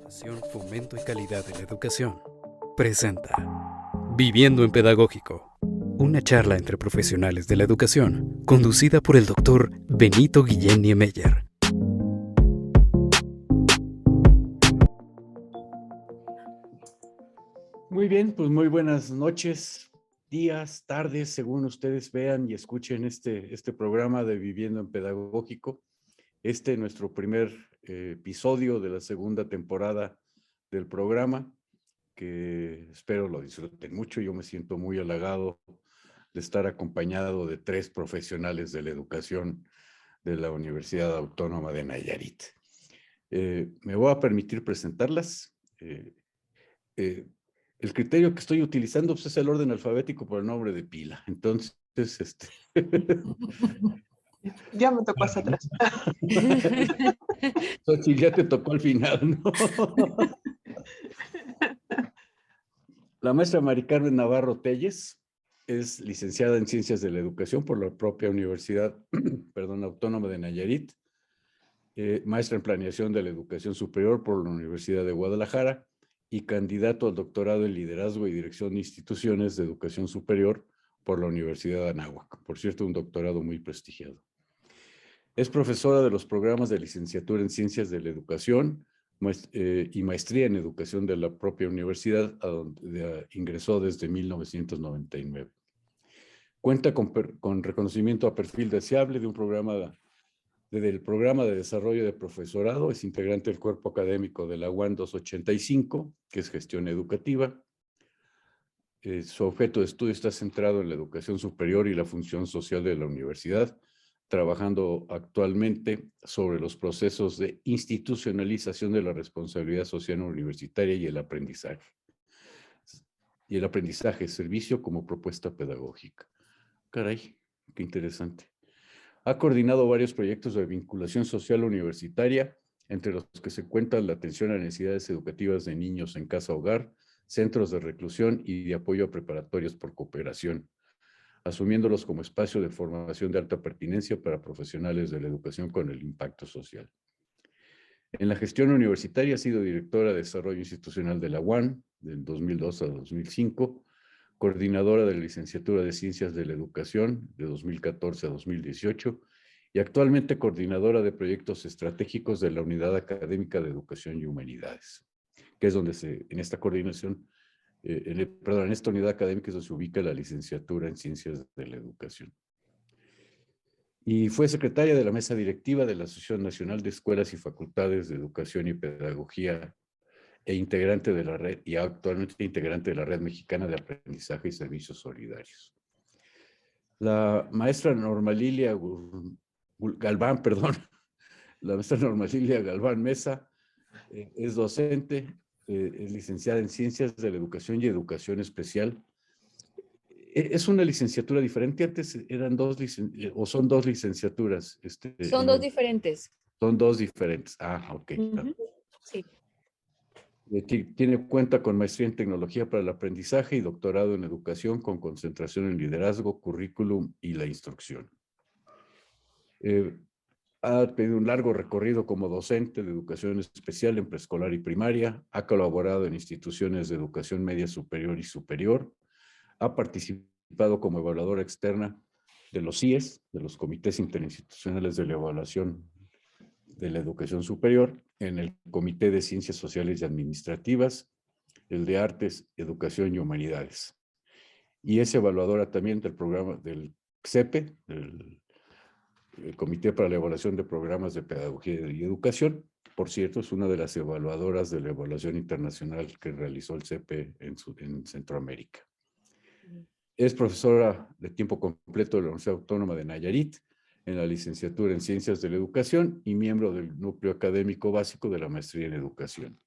Fundación Fomento y Calidad de la Educación presenta Viviendo en Pedagógico, una charla entre profesionales de la educación, conducida por el doctor Benito Guillén Niemeyer. Muy bien, pues muy buenas noches, días, tardes, según ustedes vean y escuchen este programa de Viviendo en Pedagógico. Nuestro primer episodio de la segunda temporada del programa, que espero lo disfruten mucho. Yo me siento muy halagado de estar acompañado de 3 profesionales de la educación de la Universidad Autónoma de Nayarit. Me voy a permitir presentarlas. El criterio que estoy utilizando pues, es el orden alfabético por el nombre de pila. Entonces, Ya me tocó hasta atrás. Si ya te tocó al final, ¿no? La maestra Mari Carmen Navarro Telles es licenciada en Ciencias de la Educación por la propia Universidad Autónoma de Nayarit, maestra en Planeación de la Educación Superior por la Universidad de Guadalajara y candidato al doctorado en Liderazgo y Dirección de Instituciones de Educación Superior por la Universidad de Anáhuac. Por cierto, un doctorado muy prestigiado. Es profesora de los programas de licenciatura en Ciencias de la Educación y maestría en Educación de la propia universidad, a donde ingresó desde 1999. Cuenta con reconocimiento a perfil deseable del programa de desarrollo de profesorado. Es integrante del cuerpo académico de la UAN 285, que es gestión educativa. Su objeto de estudio está centrado en la educación superior y la función social de la universidad, trabajando actualmente sobre los procesos de institucionalización de la responsabilidad social universitaria y el aprendizaje. Servicio como propuesta pedagógica. Caray, qué interesante. Ha coordinado varios proyectos de vinculación social universitaria, entre los que se cuentan la atención a necesidades educativas de niños en casa-hogar, centros de reclusión y de apoyo a preparatorios por cooperación, asumiéndolos como espacio de formación de alta pertinencia para profesionales de la educación con el impacto social. En la gestión universitaria ha sido directora de Desarrollo Institucional de la UAN, del 2002 a 2005, coordinadora de la Licenciatura de Ciencias de la Educación, de 2014 a 2018, y actualmente coordinadora de proyectos estratégicos de la Unidad Académica de Educación y Humanidades, que es donde en esta coordinación, en esta unidad académica es donde se ubica la licenciatura en Ciencias de la Educación. Y fue secretaria de la mesa directiva de la Asociación Nacional de Escuelas y Facultades de Educación y Pedagogía e integrante de la red, y actualmente integrante de la Red Mexicana de Aprendizaje y Servicios Solidarios. La maestra Norma Lilia Galván, la maestra Norma Lilia Galván Mesa es docente, es licenciada en Ciencias de la Educación y Educación Especial. ¿Es una licenciatura diferente? Antes eran o son dos licenciaturas. Son dos diferentes. Son dos diferentes. Ok. Sí. Cuenta con maestría en tecnología para el aprendizaje y doctorado en educación con concentración en liderazgo, currículum y la instrucción. Ha tenido un largo recorrido como docente de educación especial en preescolar y primaria, ha colaborado en instituciones de educación media superior y superior, ha participado como evaluadora externa de los CIES, de los Comités Interinstitucionales de la Evaluación de la Educación Superior, en el Comité de Ciencias Sociales y Administrativas, el de Artes, Educación y Humanidades. Y es evaluadora también del programa del CEPE, el Comité para la Evaluación de Programas de Pedagogía y Educación. Por cierto, es una de las evaluadoras de la evaluación internacional que realizó el CEPE en Centroamérica. Es profesora de tiempo completo de la Universidad Autónoma de Nayarit, en la licenciatura en Ciencias de la Educación y miembro del núcleo académico básico de la maestría en Educación.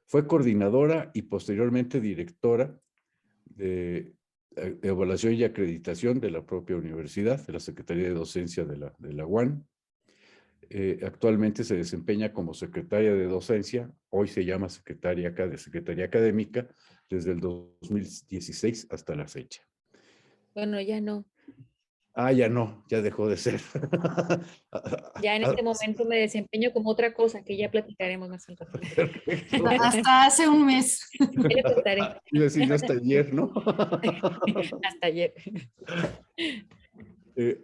Fue coordinadora y posteriormente directora de evaluación y acreditación de la propia universidad, de la Secretaría de Docencia de la UAN. Actualmente se desempeña como secretaria de docencia, hoy se llama Secretaría Académica, desde el 2016 hasta la fecha. Bueno, ya no. Ah, ya no, ya dejó de ser. Ya en este momento me desempeño como otra cosa que ya platicaremos más al rato. Perfecto. Hasta hace un mes. Ya le contaré. Iba a decir yo hasta ayer, ¿no? Hasta ayer.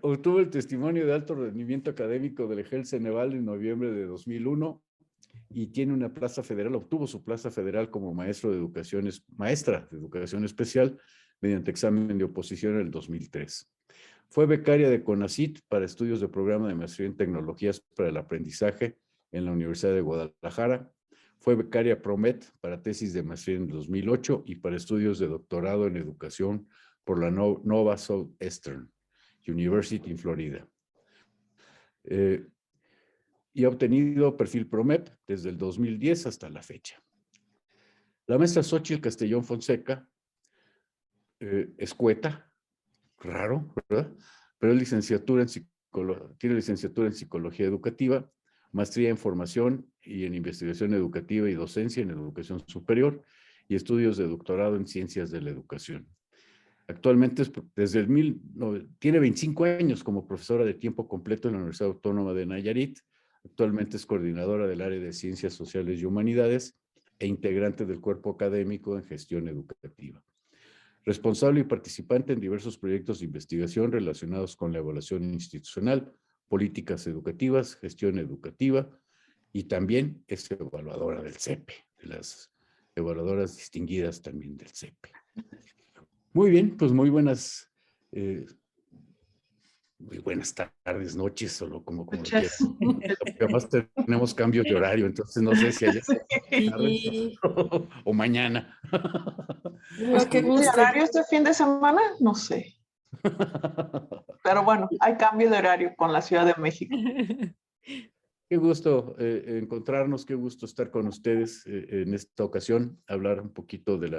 Obtuvo el testimonio de alto rendimiento académico del EGEL Ceneval en noviembre de 2001 y tiene una plaza federal, obtuvo su plaza federal como maestra de educación especial mediante examen de oposición en el 2003. Fue becaria de CONACYT para estudios de programa de maestría en tecnologías para el aprendizaje en la Universidad de Guadalajara. Fue becaria PROMET para tesis de maestría en 2008 y para estudios de doctorado en educación por la Nova Southeastern University en Florida. Y ha obtenido perfil PROMEP desde el 2010 hasta la fecha. La maestra Xochitl Castellón Fonseca es cueta, raro, ¿verdad? Pero es tiene licenciatura en Psicología Educativa, maestría en Formación y en Investigación Educativa y Docencia en Educación Superior y estudios de doctorado en Ciencias de la Educación. Actualmente, tiene 25 años como profesora de tiempo completo en la Universidad Autónoma de Nayarit. Actualmente es coordinadora del área de Ciencias Sociales y Humanidades e integrante del cuerpo académico en gestión educativa. Responsable y participante en diversos proyectos de investigación relacionados con la evaluación institucional, políticas educativas, gestión educativa y también es evaluadora del CEPE, de las evaluadoras distinguidas también del CEPE. Muy bien, pues muy buenas tardes, noches, solo como lo quieras. Además tenemos cambios de horario, entonces no sé si allá Sí. o mañana. Lo que ¿El guste. horario este fin de semana? No sé. Pero bueno, hay cambio de horario con la Ciudad de México. Qué gusto encontrarnos, qué gusto estar con ustedes en esta ocasión, hablar un poquito de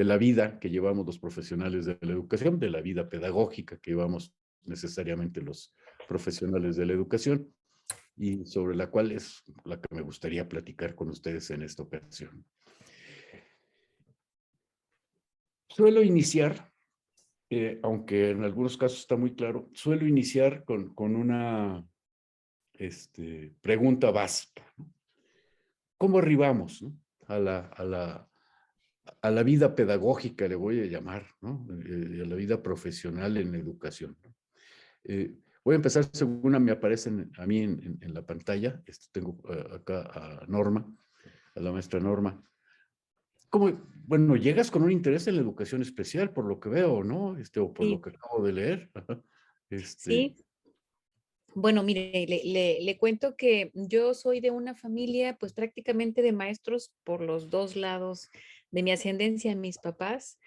la vida que llevamos los profesionales de la educación, de la vida pedagógica que llevamos necesariamente los profesionales de la educación y sobre la cual es la que me gustaría platicar con ustedes en esta ocasión. Suelo iniciar, aunque en algunos casos está muy claro, suelo iniciar con una pregunta básica, ¿no? ¿Cómo arribamos, ¿no? a la vida pedagógica, le voy a llamar, ¿no? A la vida profesional en educación, ¿no? Voy a empezar según me aparecen a mí en la pantalla. Tengo acá a Norma, a la maestra Norma. Bueno, llegas con un interés en la educación especial, por lo que veo, ¿no? O por lo que acabo de leer. Sí. Bueno, mire, le cuento que yo soy de una familia, pues prácticamente de maestros por los dos lados de mi ascendencia. Mis papás,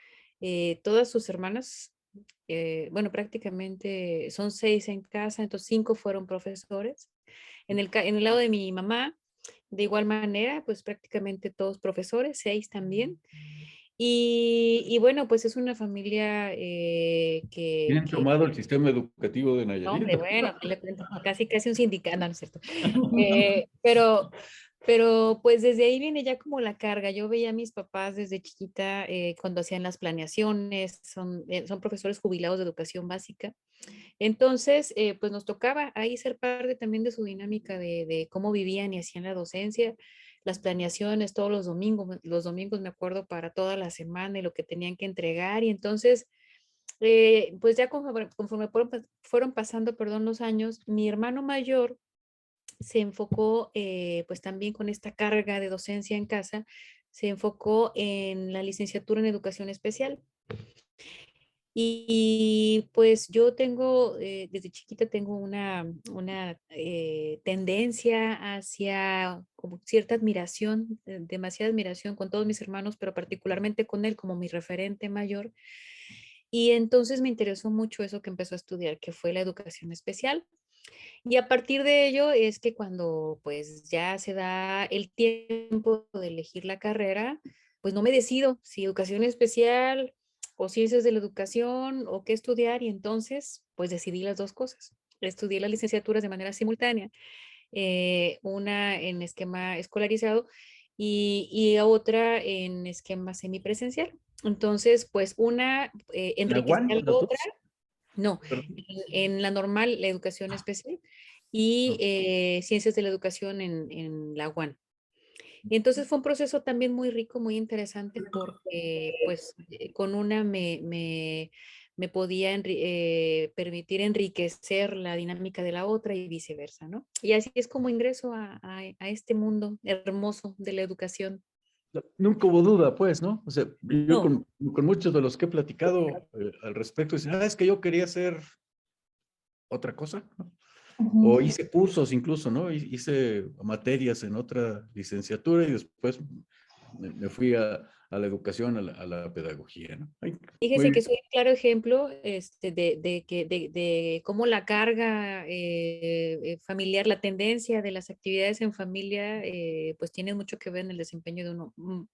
todas sus hermanas, bueno, prácticamente son 6 en casa, entonces 5 fueron profesores. En el lado de mi mamá, de igual manera, pues prácticamente todos profesores, 6 también. Y bueno, pues es una familia ¿Tienen tomado el sistema educativo de hombre, Nayarit? bueno, ¿qué le cuento? Casi un sindicato, no es cierto. Pero pues desde ahí viene ya como la carga. Yo veía a mis papás desde chiquita cuando hacían las planeaciones, son profesores jubilados de educación básica. Entonces, pues nos tocaba ahí ser parte también de su dinámica de cómo vivían y hacían la docencia, las planeaciones todos los domingos me acuerdo para toda la semana y lo que tenían que entregar. Y entonces pues ya conforme fueron pasando, perdón, los años, mi hermano mayor se enfocó, pues también con esta carga de docencia en casa, se enfocó en la licenciatura en educación especial. Pues yo tengo, desde chiquita tengo una tendencia hacia como cierta admiración, demasiada admiración con todos mis hermanos, pero particularmente con él como mi referente mayor. Y entonces me interesó mucho eso que empezó a estudiar, que fue la educación especial. Y a partir de ello es que cuando pues ya se da el tiempo de elegir la carrera, pues no me decido si educación especial o ciencias de la educación o qué estudiar y entonces pues decidí las dos cosas. Estudié las licenciaturas de manera simultánea, una en esquema escolarizado y otra en esquema semipresencial. Entonces, pues una ¿La enriquecía UAN, a la las otra. dos? No, Perdón. en la normal, la educación especial y ciencias de la educación en la UAN. Y entonces fue un proceso también muy rico, muy interesante, porque pues con una me podía permitir enriquecer la dinámica de la otra y viceversa, ¿no? Y así es como ingreso a este mundo hermoso de la educación. Nunca hubo duda, pues, ¿no? O sea, yo No, con muchos de los que he platicado al respecto, dicen, es que yo quería hacer otra cosa, ¿no? O hice cursos incluso, ¿no? Hice materias en otra licenciatura y después me fui a la educación, a la pedagogía, ¿no? Ay, fíjese que muy soy un claro ejemplo de cómo la carga familiar, la tendencia de las actividades en familia, pues tiene mucho que ver en el desempeño de uno.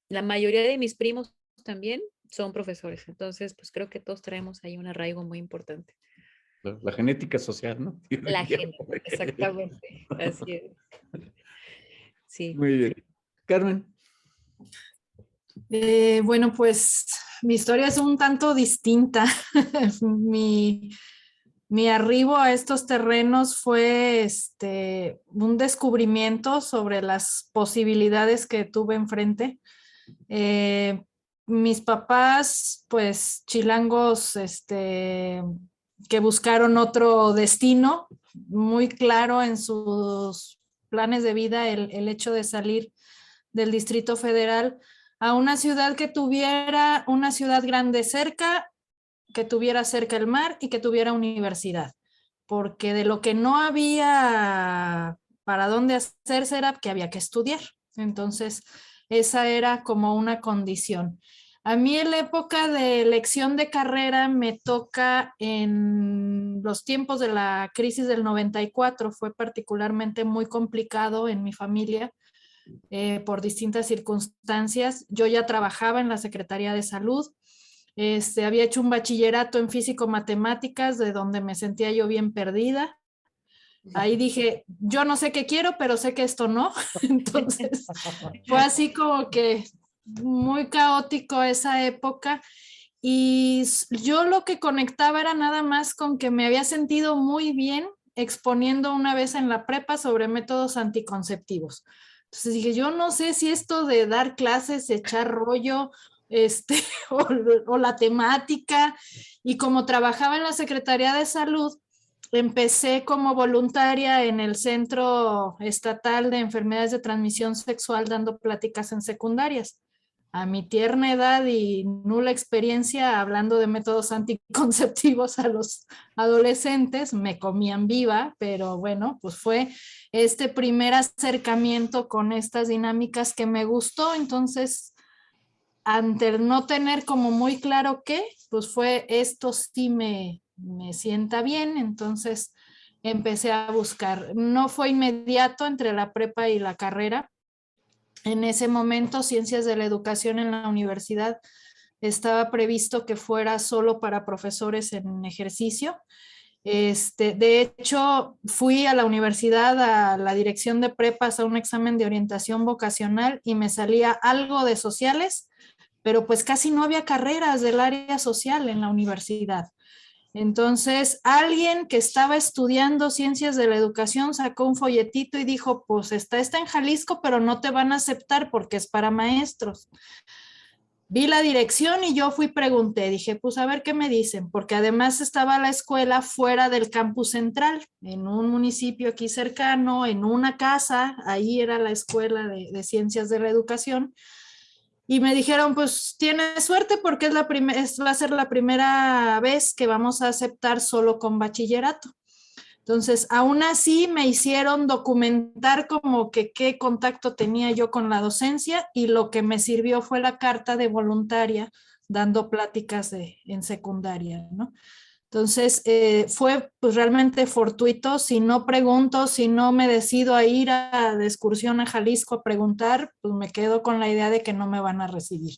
La mayoría de mis primos también son profesores, entonces pues creo que todos traemos ahí un arraigo muy importante. la genética social, ¿no? La gente, exactamente, así es. Sí. Muy bien. Carmen. Bueno, pues mi historia es un tanto distinta. mi, mi arribo a estos terrenos fue un descubrimiento sobre las posibilidades que tuve enfrente. Mis papás, pues chilangos, que buscaron otro destino, muy claro en sus planes de vida el hecho de salir del Distrito Federal a una ciudad que tuviera una ciudad grande cerca, que tuviera cerca el mar y que tuviera universidad, porque de lo que no había para dónde hacerse era que había que estudiar. Entonces, esa era como una condición. A mí en la época de elección de carrera me toca en los tiempos de la crisis del 94, fue particularmente muy complicado en mi familia por distintas circunstancias. Yo ya trabajaba en la Secretaría de Salud, había hecho un bachillerato en físico-matemáticas, de donde me sentía yo bien perdida. Ahí dije, yo no sé qué quiero, pero sé que esto no. Entonces, fue así como que muy caótico esa época. Y yo lo que conectaba era nada más con que me había sentido muy bien exponiendo una vez en la prepa sobre métodos anticonceptivos. Entonces dije, yo no sé si esto de dar clases, echar rollo, o, o la temática, y como trabajaba en la Secretaría de Salud, empecé como voluntaria en el Centro Estatal de Enfermedades de Transmisión Sexual dando pláticas en secundarias. A mi tierna edad y nula experiencia hablando de métodos anticonceptivos a los adolescentes, me comían viva, pero bueno, pues fue este primer acercamiento con estas dinámicas que me gustó. Entonces, ante no tener como muy claro qué, pues fue esto sí me sienta bien, entonces empecé a buscar. No fue inmediato entre la prepa y la carrera. En ese momento, Ciencias de la Educación en la universidad estaba previsto que fuera solo para profesores en ejercicio. De hecho, fui a la universidad, a la dirección de prepas, a un examen de orientación vocacional y me salía algo de sociales, pero pues casi no había carreras del área social en la universidad. Entonces, alguien que estaba estudiando ciencias de la educación sacó un folletito y dijo, pues está en Jalisco, pero no te van a aceptar porque es para maestros. Vi la dirección y yo fui, pregunté, dije, pues a ver qué me dicen, porque además estaba la escuela fuera del campus central, en un municipio aquí cercano, en una casa, ahí era la escuela de ciencias de la educación. Y me dijeron, pues tienes suerte porque va a ser la primera vez que vamos a aceptar solo con bachillerato. Entonces, aún así me hicieron documentar como que qué contacto tenía yo con la docencia, y lo que me sirvió fue la carta de voluntaria dando pláticas en secundaria, ¿no? Entonces, fue pues realmente fortuito. Si no pregunto, si no me decido a ir de excursión a Jalisco a preguntar, pues me quedo con la idea de que no me van a recibir.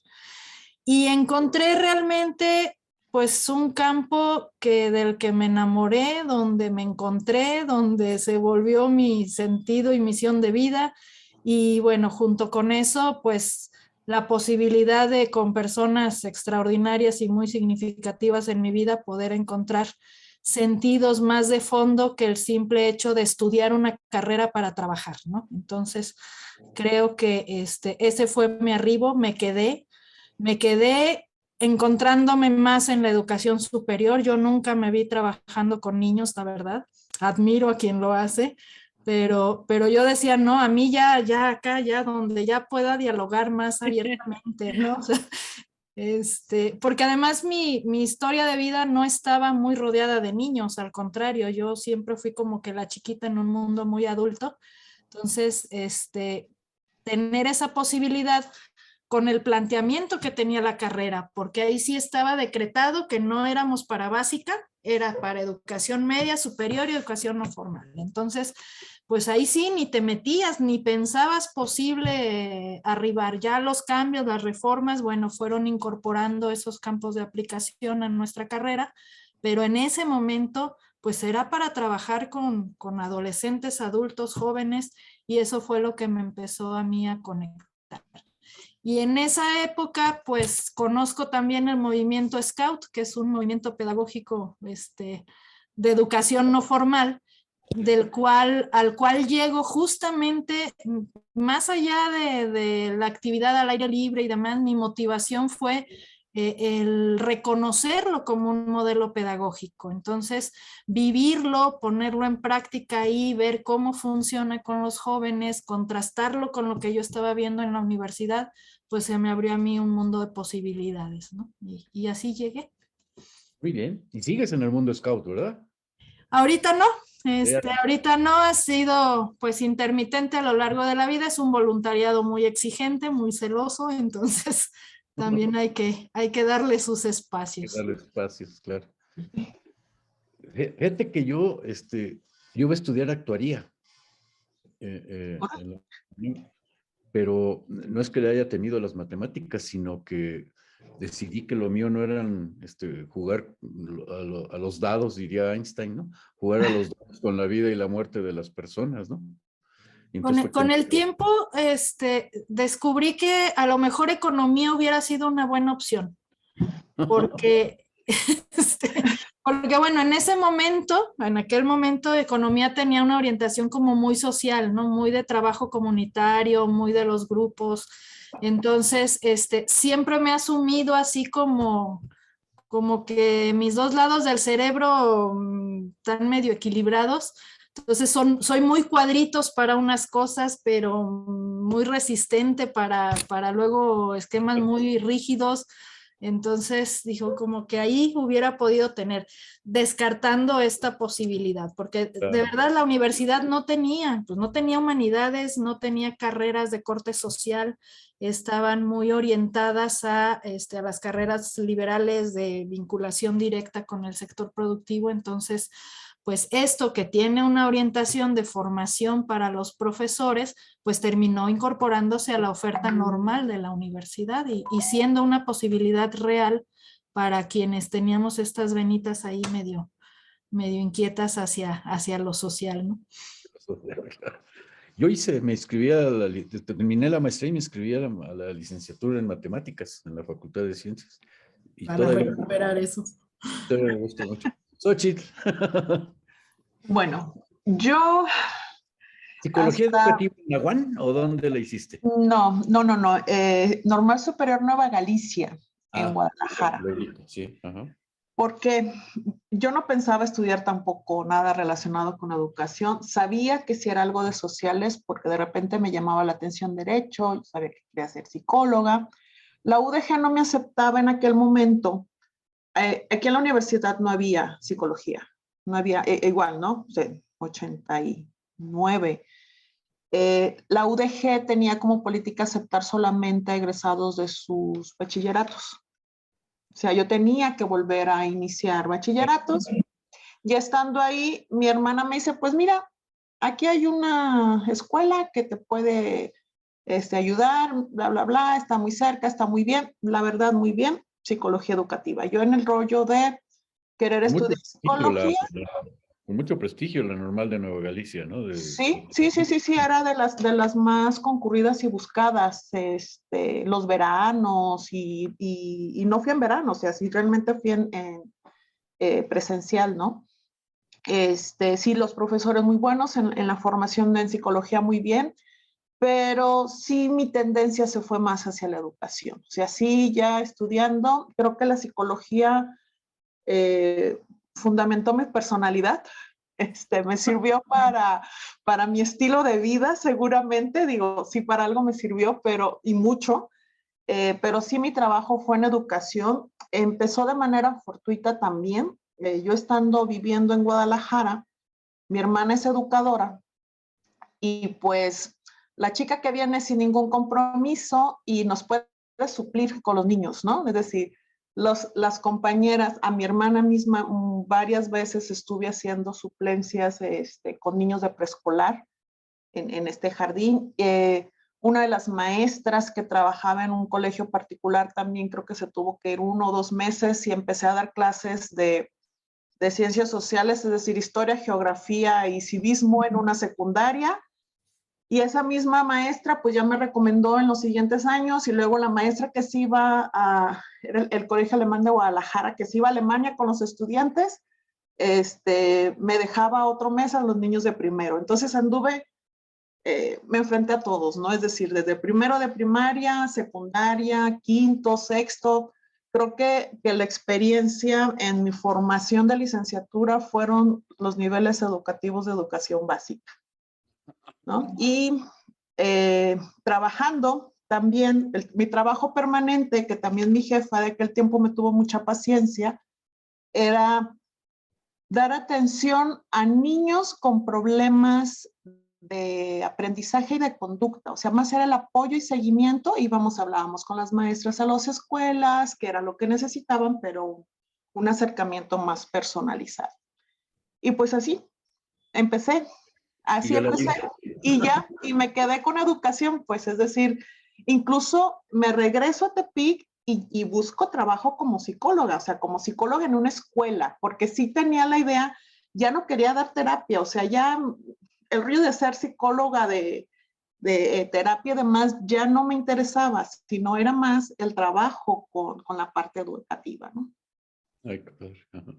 Y encontré realmente pues un campo del que me enamoré, donde me encontré, donde se volvió mi sentido y misión de vida. Y bueno, junto con eso, pues la posibilidad de, con personas extraordinarias y muy significativas en mi vida, poder encontrar sentidos más de fondo que el simple hecho de estudiar una carrera para trabajar, ¿no? Entonces, creo que ese fue mi arribo, me quedé encontrándome más en la educación superior. Yo nunca me vi trabajando con niños, la verdad. Admiro a quien lo hace, pero yo decía, no, a mí ya acá, ya donde ya pueda dialogar más abiertamente, ¿no? O sea, porque además mi historia de vida no estaba muy rodeada de niños, al contrario, yo siempre fui como que la chiquita en un mundo muy adulto. Entonces, tener esa posibilidad con el planteamiento que tenía la carrera, porque ahí sí estaba decretado que no éramos para básica, era para educación media, superior y educación no formal. Entonces, pues ahí sí ni te metías, ni pensabas posible arribar. Ya los cambios, las reformas, bueno, fueron incorporando esos campos de aplicación a nuestra carrera, pero en ese momento, pues era para trabajar con adolescentes, adultos, jóvenes, y eso fue lo que me empezó a mí a conectar. Y en esa época, pues conozco también el movimiento Scout, que es un movimiento pedagógico de educación no formal, al cual llego justamente más allá de la actividad al aire libre y demás. Mi motivación fue el reconocerlo como un modelo pedagógico. Entonces, vivirlo, ponerlo en práctica y ver cómo funciona con los jóvenes, contrastarlo con lo que yo estaba viendo en la universidad, pues se me abrió a mí un mundo de posibilidades, ¿no? Y así llegué. Muy bien. Y sigues en el mundo scout, ¿verdad? Ahorita no, ahorita no, ha sido pues intermitente a lo largo de la vida, es un voluntariado muy exigente, muy celoso, entonces también hay que darle sus espacios. Darle espacios, claro. Fíjate que yo iba a estudiar actuaría, pero no es que le haya tenido las matemáticas, sino que decidí que lo mío no eran jugar a los dados, diría Einstein, ¿no? Jugar a los dados con la vida y la muerte de las personas, ¿no? Con el tiempo, descubrí que a lo mejor economía hubiera sido una buena opción, porque, porque bueno, en aquel momento, economía tenía una orientación como muy social, ¿no? Muy de trabajo comunitario, muy de los grupos. Entonces, siempre me ha asumido así como que mis dos lados del cerebro están medio equilibrados. Entonces soy muy cuadritos para unas cosas, pero muy resistente para luego esquemas muy rígidos. Entonces dijo como que ahí hubiera podido tener, descartando esta posibilidad, porque de verdad la universidad no tenía humanidades, no tenía carreras de corte social, estaban muy orientadas a las carreras liberales de vinculación directa con el sector productivo. Entonces, pues esto que tiene una orientación de formación para los profesores, pues terminó incorporándose a la oferta normal de la universidad y siendo una posibilidad real para quienes teníamos estas venitas ahí medio inquietas hacia lo social, ¿no? Yo me inscribí terminé la maestría y me inscribí a la licenciatura en matemáticas en la Facultad de Ciencias. Y para recuperar eso. Todavía me gusta mucho. Xochitl. Bueno, yo... ¿Psicología educativa en la UAN o dónde la hiciste? No. Normal Superior Nueva Galicia, en Guadalajara. Sí, ajá. Porque yo no pensaba estudiar tampoco nada relacionado con educación. Sabía que si era algo de sociales, porque de repente me llamaba la atención derecho, yo sabía que quería ser psicóloga. La UDG no me aceptaba en aquel momento. Aquí en la universidad no había psicología, no había, igual, ¿no? O sea, 89. La UDG tenía como política aceptar solamente a egresados de sus bachilleratos. O sea, yo tenía que volver a iniciar bachilleratos. Ya estando ahí, mi hermana me dice, pues mira, aquí hay una escuela que te puede ayudar, bla, bla, bla, está muy cerca, está muy bien, la verdad, muy bien, psicología educativa. Yo en el rollo de querer estudiar psicología. Con mucho prestigio la Normal de Nueva Galicia, ¿no? Sí, era de las más concurridas y buscadas, los veranos y no fui en verano, o sea, sí realmente fui en presencial, ¿no? Sí, los profesores muy buenos en la formación en psicología muy bien, pero sí mi tendencia se fue más hacia la educación. O sea, sí, ya estudiando, creo que la psicología fundamentó mi personalidad, me sirvió para mi estilo de vida, seguramente, digo, sí, para algo me sirvió, pero y mucho, pero sí mi trabajo fue en educación. Empezó de manera fortuita también. Yo estando viviendo en Guadalajara, mi hermana es educadora y pues la chica que viene sin ningún compromiso y nos puede suplir con los niños, ¿no? Es decir, las compañeras, a mi hermana misma varias veces estuve haciendo suplencias con niños de preescolar en este jardín. Una de las maestras que trabajaba en un colegio particular también creo que se tuvo que ir 1 o 2 meses y empecé a dar clases de ciencias sociales, es decir, historia, geografía y civismo en una secundaria. Y esa misma maestra pues ya me recomendó en los siguientes años y luego la maestra que se iba era el Colegio Alemán de Guadalajara, que se iba a Alemania con los estudiantes, me dejaba otro mes a los niños de primero. Entonces anduve, me enfrenté a todos, ¿no? Es decir, desde primero de primaria, secundaria, quinto, sexto. Creo que la experiencia en mi formación de licenciatura fueron los niveles educativos de educación básica, ¿no? Y trabajando también, mi trabajo permanente, que también mi jefa de aquel tiempo me tuvo mucha paciencia, era dar atención a niños con problemas de aprendizaje y de conducta, o sea, más era el apoyo y seguimiento, hablábamos con las maestras a las escuelas, que era lo que necesitaban, pero un acercamiento más personalizado. Y pues así empecé. Así empecé y me quedé con educación, pues es decir, incluso me regreso a Tepic y busco trabajo como psicóloga, o sea, como psicóloga en una escuela, porque sí tenía la idea, ya no quería dar terapia, o sea, ya el rollo de ser psicóloga de terapia y demás ya no me interesaba, sino era más el trabajo con la parte educativa, ¿no? Ay, qué padre. Ajá.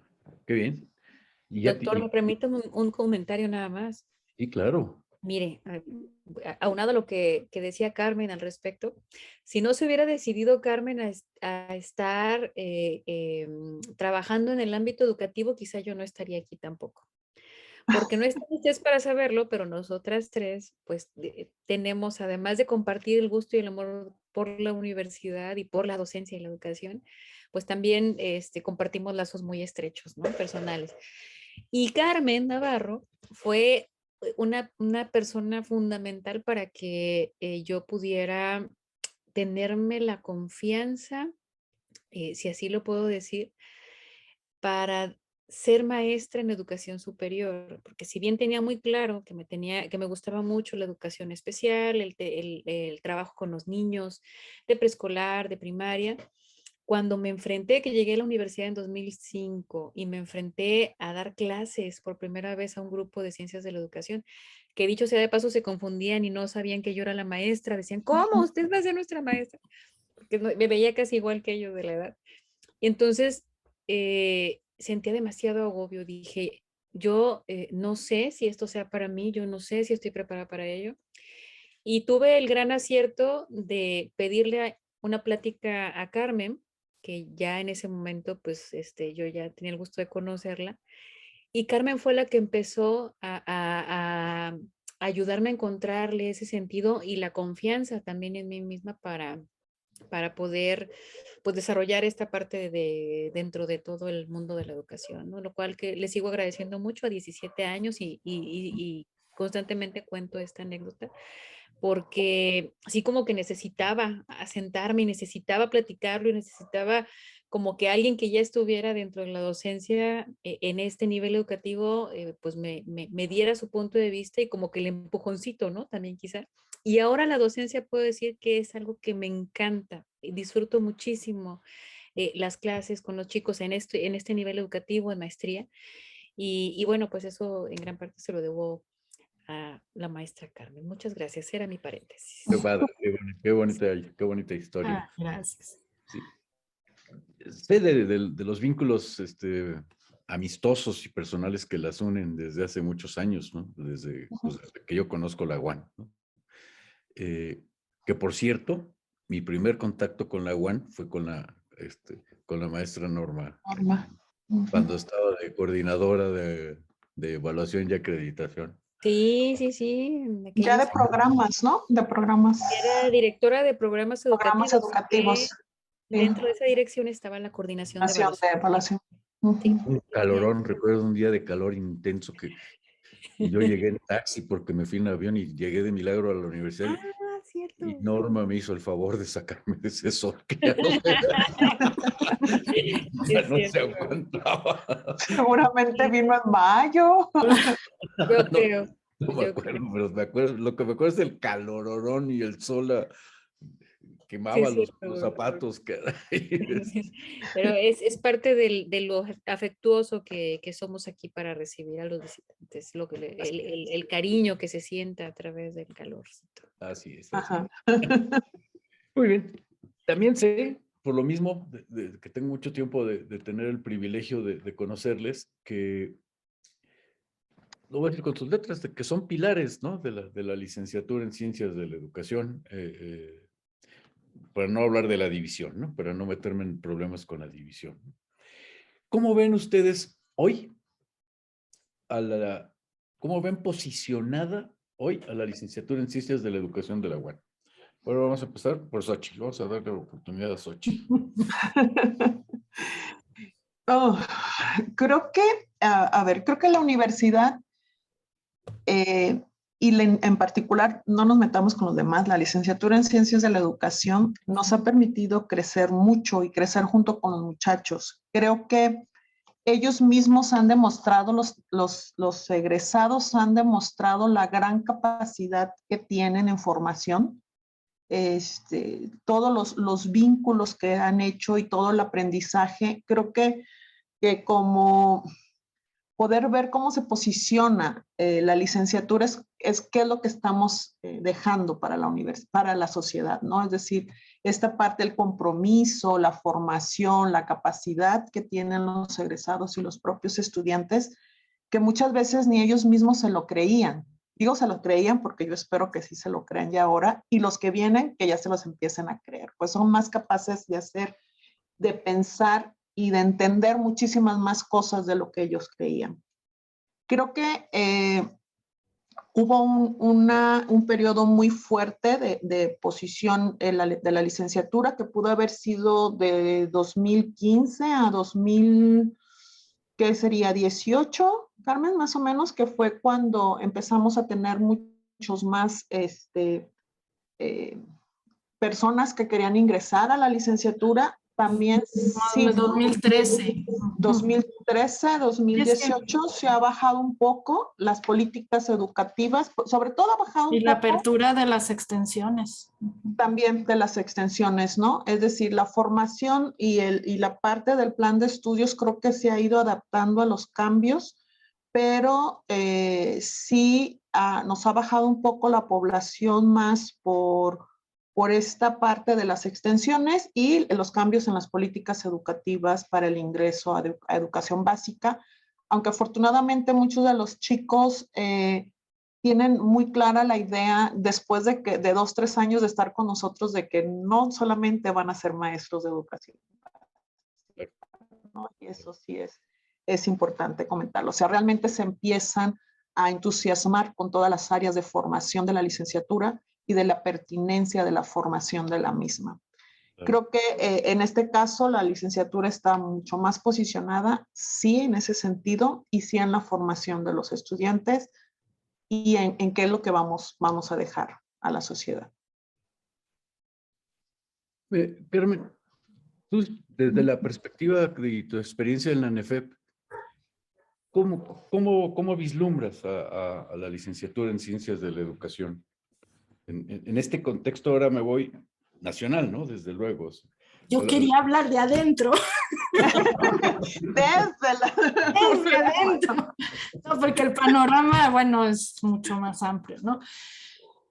Qué bien. Y ya Doctor, me permite un comentario nada más. sí, claro. Mire, aunado a lo que decía Carmen al respecto, si no se hubiera decidido Carmen a estar trabajando en el ámbito educativo, quizá yo no estaría aquí tampoco. Porque no están ustedes para saberlo, pero nosotras tres, pues tenemos, además de compartir el gusto y el amor por la universidad y por la docencia y la educación, pues también compartimos lazos muy estrechos, ¿no? Personales. Y Carmen Navarro fue una persona fundamental para que yo pudiera tenerme la confianza, si así lo puedo decir, para ser maestra en educación superior, porque si bien tenía muy claro que me gustaba mucho la educación especial, el trabajo con los niños de preescolar, de primaria, cuando me enfrenté, que llegué a la universidad en 2005 y me enfrenté a dar clases por primera vez a un grupo de ciencias de la educación, que dicho sea de paso se confundían y no sabían que yo era la maestra, decían, ¿cómo? ¿Usted va a ser nuestra maestra? Porque me veía casi igual que ellos de la edad. Y entonces sentía demasiado agobio, dije, yo no sé si esto sea para mí, yo no sé si estoy preparada para ello. Y tuve el gran acierto de pedirle una plática a Carmen, que ya en ese momento, pues, yo ya tenía el gusto de conocerla. Y Carmen fue la que empezó a ayudarme a encontrarle ese sentido y la confianza también en mí misma para poder pues, desarrollar esta parte dentro de todo el mundo de la educación, ¿no? Lo cual que le sigo agradeciendo mucho a 17 años y constantemente cuento esta anécdota porque así como que necesitaba asentarme y necesitaba platicarlo y necesitaba como que alguien que ya estuviera dentro de la docencia en este nivel educativo, pues me diera su punto de vista y como que el empujoncito, ¿no? También quizá. Y ahora la docencia puedo decir que es algo que me encanta y disfruto muchísimo las clases con los chicos en este nivel educativo, en maestría. Y bueno, pues eso en gran parte se lo debo a la maestra Carmen. Muchas gracias, era mi paréntesis. Qué padre, qué bonita historia. Gracias. Sí. Sé de los vínculos amistosos y personales que las unen desde hace muchos años, ¿no? Desde que yo conozco la UAN, ¿no? Que por cierto, mi primer contacto con la UAN fue con la maestra Norma, cuando estaba de coordinadora de evaluación y acreditación. Sí. Ya de programas, ¿no? De programas. Era directora de programas Educativos. Dentro de esa dirección estaba la coordinación de evaluación. Un calorón, recuerdo un día de calor intenso y yo llegué en taxi porque me fui en avión y llegué de milagro a la universidad. Cierto. Y Norma me hizo el favor de sacarme de ese sol que ya no se aguantaba. Seguramente vino en mayo. Yo creo. No me acuerdo, pero lo que me acuerdo es el calorón y el sol quemaba los zapatos. Pero es parte de lo afectuoso que somos aquí para recibir a los visitantes, el cariño que se sienta a través del calorcito. Así es. Muy bien. También sé, por lo mismo, que tengo mucho tiempo de tener el privilegio de conocerles, que lo voy a decir con sus letras, que son pilares, ¿no? de la licenciatura en Ciencias de la Educación, para no hablar de la división, ¿no? Para no meterme en problemas con la división. ¿Cómo ven ustedes hoy cómo ven posicionada hoy a la licenciatura en Ciencias de la Educación de la UAN? Ahora vamos a empezar por Xochitl. Vamos a darle la oportunidad a Xochitl. Creo que la universidad, en particular, no nos metamos con los demás, la licenciatura en Ciencias de la Educación nos ha permitido crecer mucho y crecer junto con los muchachos. Creo que ellos mismos han demostrado, los egresados han demostrado la gran capacidad que tienen en formación. Todos los vínculos que han hecho y todo el aprendizaje, creo que como poder ver cómo se posiciona la licenciatura es qué es lo que estamos dejando para la sociedad, ¿no? Es decir, esta parte del compromiso, la formación, la capacidad que tienen los egresados y los propios estudiantes, que muchas veces ni ellos mismos se lo creían. Digo, se lo creían porque yo espero que sí se lo crean ya ahora, y los que vienen, que ya se los empiecen a creer, pues son más capaces de hacer, de pensar y de entender muchísimas más cosas de lo que ellos creían. Creo que hubo un periodo muy fuerte de posición de la licenciatura, que pudo haber sido de 2015 a 2000, ¿qué sería? 18, Carmen, más o menos, que fue cuando empezamos a tener muchos más personas que querían ingresar a la licenciatura. También sí, 2013. 2013, 2018 se ha bajado un poco las políticas educativas, sobre todo ha bajado un poco. Y la apertura de las extensiones. También de las extensiones, ¿no? Es decir, la formación y la parte del plan de estudios creo que se ha ido adaptando a los cambios, pero sí nos ha bajado un poco la población más por esta parte de las extensiones y los cambios en las políticas educativas para el ingreso a educación básica, aunque afortunadamente muchos de los chicos tienen muy clara la idea, después de 2, 3 años de estar con nosotros, de que no solamente van a ser maestros de educación, ¿no? Y eso sí es importante comentarlo. O sea, realmente se empiezan a entusiasmar con todas las áreas de formación de la licenciatura y de la pertinencia de la formación de la misma. Creo que en este caso la licenciatura está mucho más posicionada, sí, en ese sentido, y sí en la formación de los estudiantes y en qué es lo que vamos a dejar a la sociedad. Carmen, tú, desde la perspectiva de tu experiencia en la NEFEP, ¿cómo vislumbras a la licenciatura en Ciencias de la Educación? En este contexto ahora me voy nacional, ¿no? Desde luego. Yo quería hablar de adentro. Desde adentro. No, porque el panorama, bueno, es mucho más amplio, ¿no?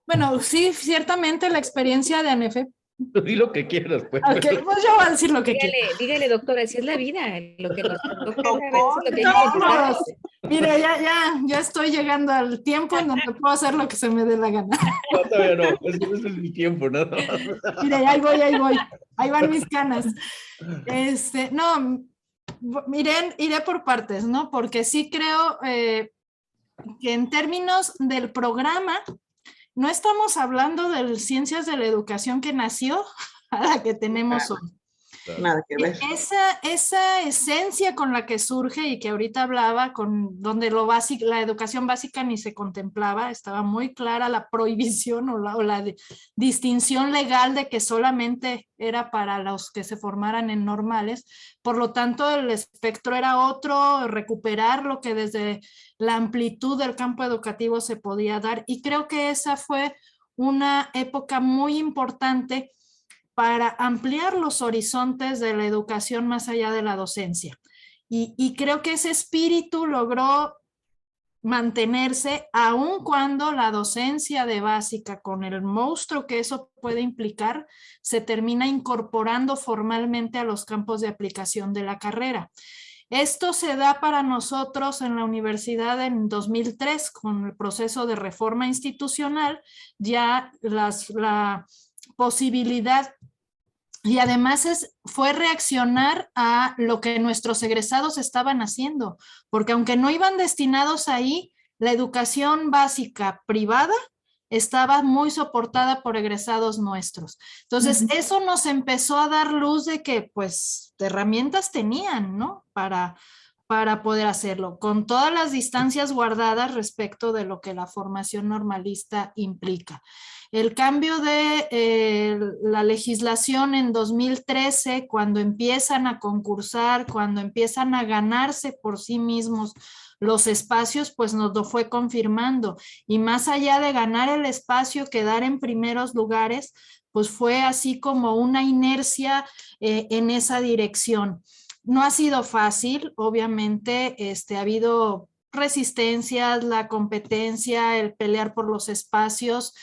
Bueno, sí, ciertamente la experiencia de ANEFEP Di lo que quieras, pues. Ok, pues yo voy a decir lo que quiero. Dígale, doctora, así es la vida, lo que nos toca, a veces lo que hay que No, contestar. mire, ya estoy llegando al tiempo en donde puedo hacer lo que se me dé la gana. No, todavía no, ese es mi tiempo, nada más. Mire, ahí voy, ahí van mis canas. No, iré por partes, ¿no? Porque sí creo que en términos del programa, no estamos hablando de Ciencias de la Educación que nació a la que tenemos hoy. Nada que ver. Esa esencia con la que surge y que ahorita hablaba, donde la educación básica ni se contemplaba, estaba muy clara la prohibición o la distinción legal de que solamente era para los que se formaran en normales. Por lo tanto, el espectro era otro, recuperar lo que desde la amplitud del campo educativo se podía dar. Y creo que esa fue una época muy importante para ampliar los horizontes de la educación más allá de la docencia. Y creo que ese espíritu logró mantenerse aun cuando la docencia de básica, con el monstruo que eso puede implicar, se termina incorporando formalmente a los campos de aplicación de la carrera. Esto se da para nosotros en la universidad en 2003 con el proceso de reforma institucional, ya la posibilidad. Y además fue reaccionar a lo que nuestros egresados estaban haciendo, porque aunque no iban destinados ahí, la educación básica privada estaba muy soportada por egresados nuestros. Entonces, eso nos empezó a dar luz de que, pues, herramientas tenían, ¿no? Para poder hacerlo, con todas las distancias guardadas respecto de lo que la formación normalista implica. El cambio de la legislación en 2013, cuando empiezan a concursar, cuando empiezan a ganarse por sí mismos los espacios, pues nos lo fue confirmando. Y más allá de ganar el espacio, quedar en primeros lugares, pues fue así como una inercia en esa dirección. No ha sido fácil, obviamente, ha habido resistencias, la competencia, el pelear por los espacios,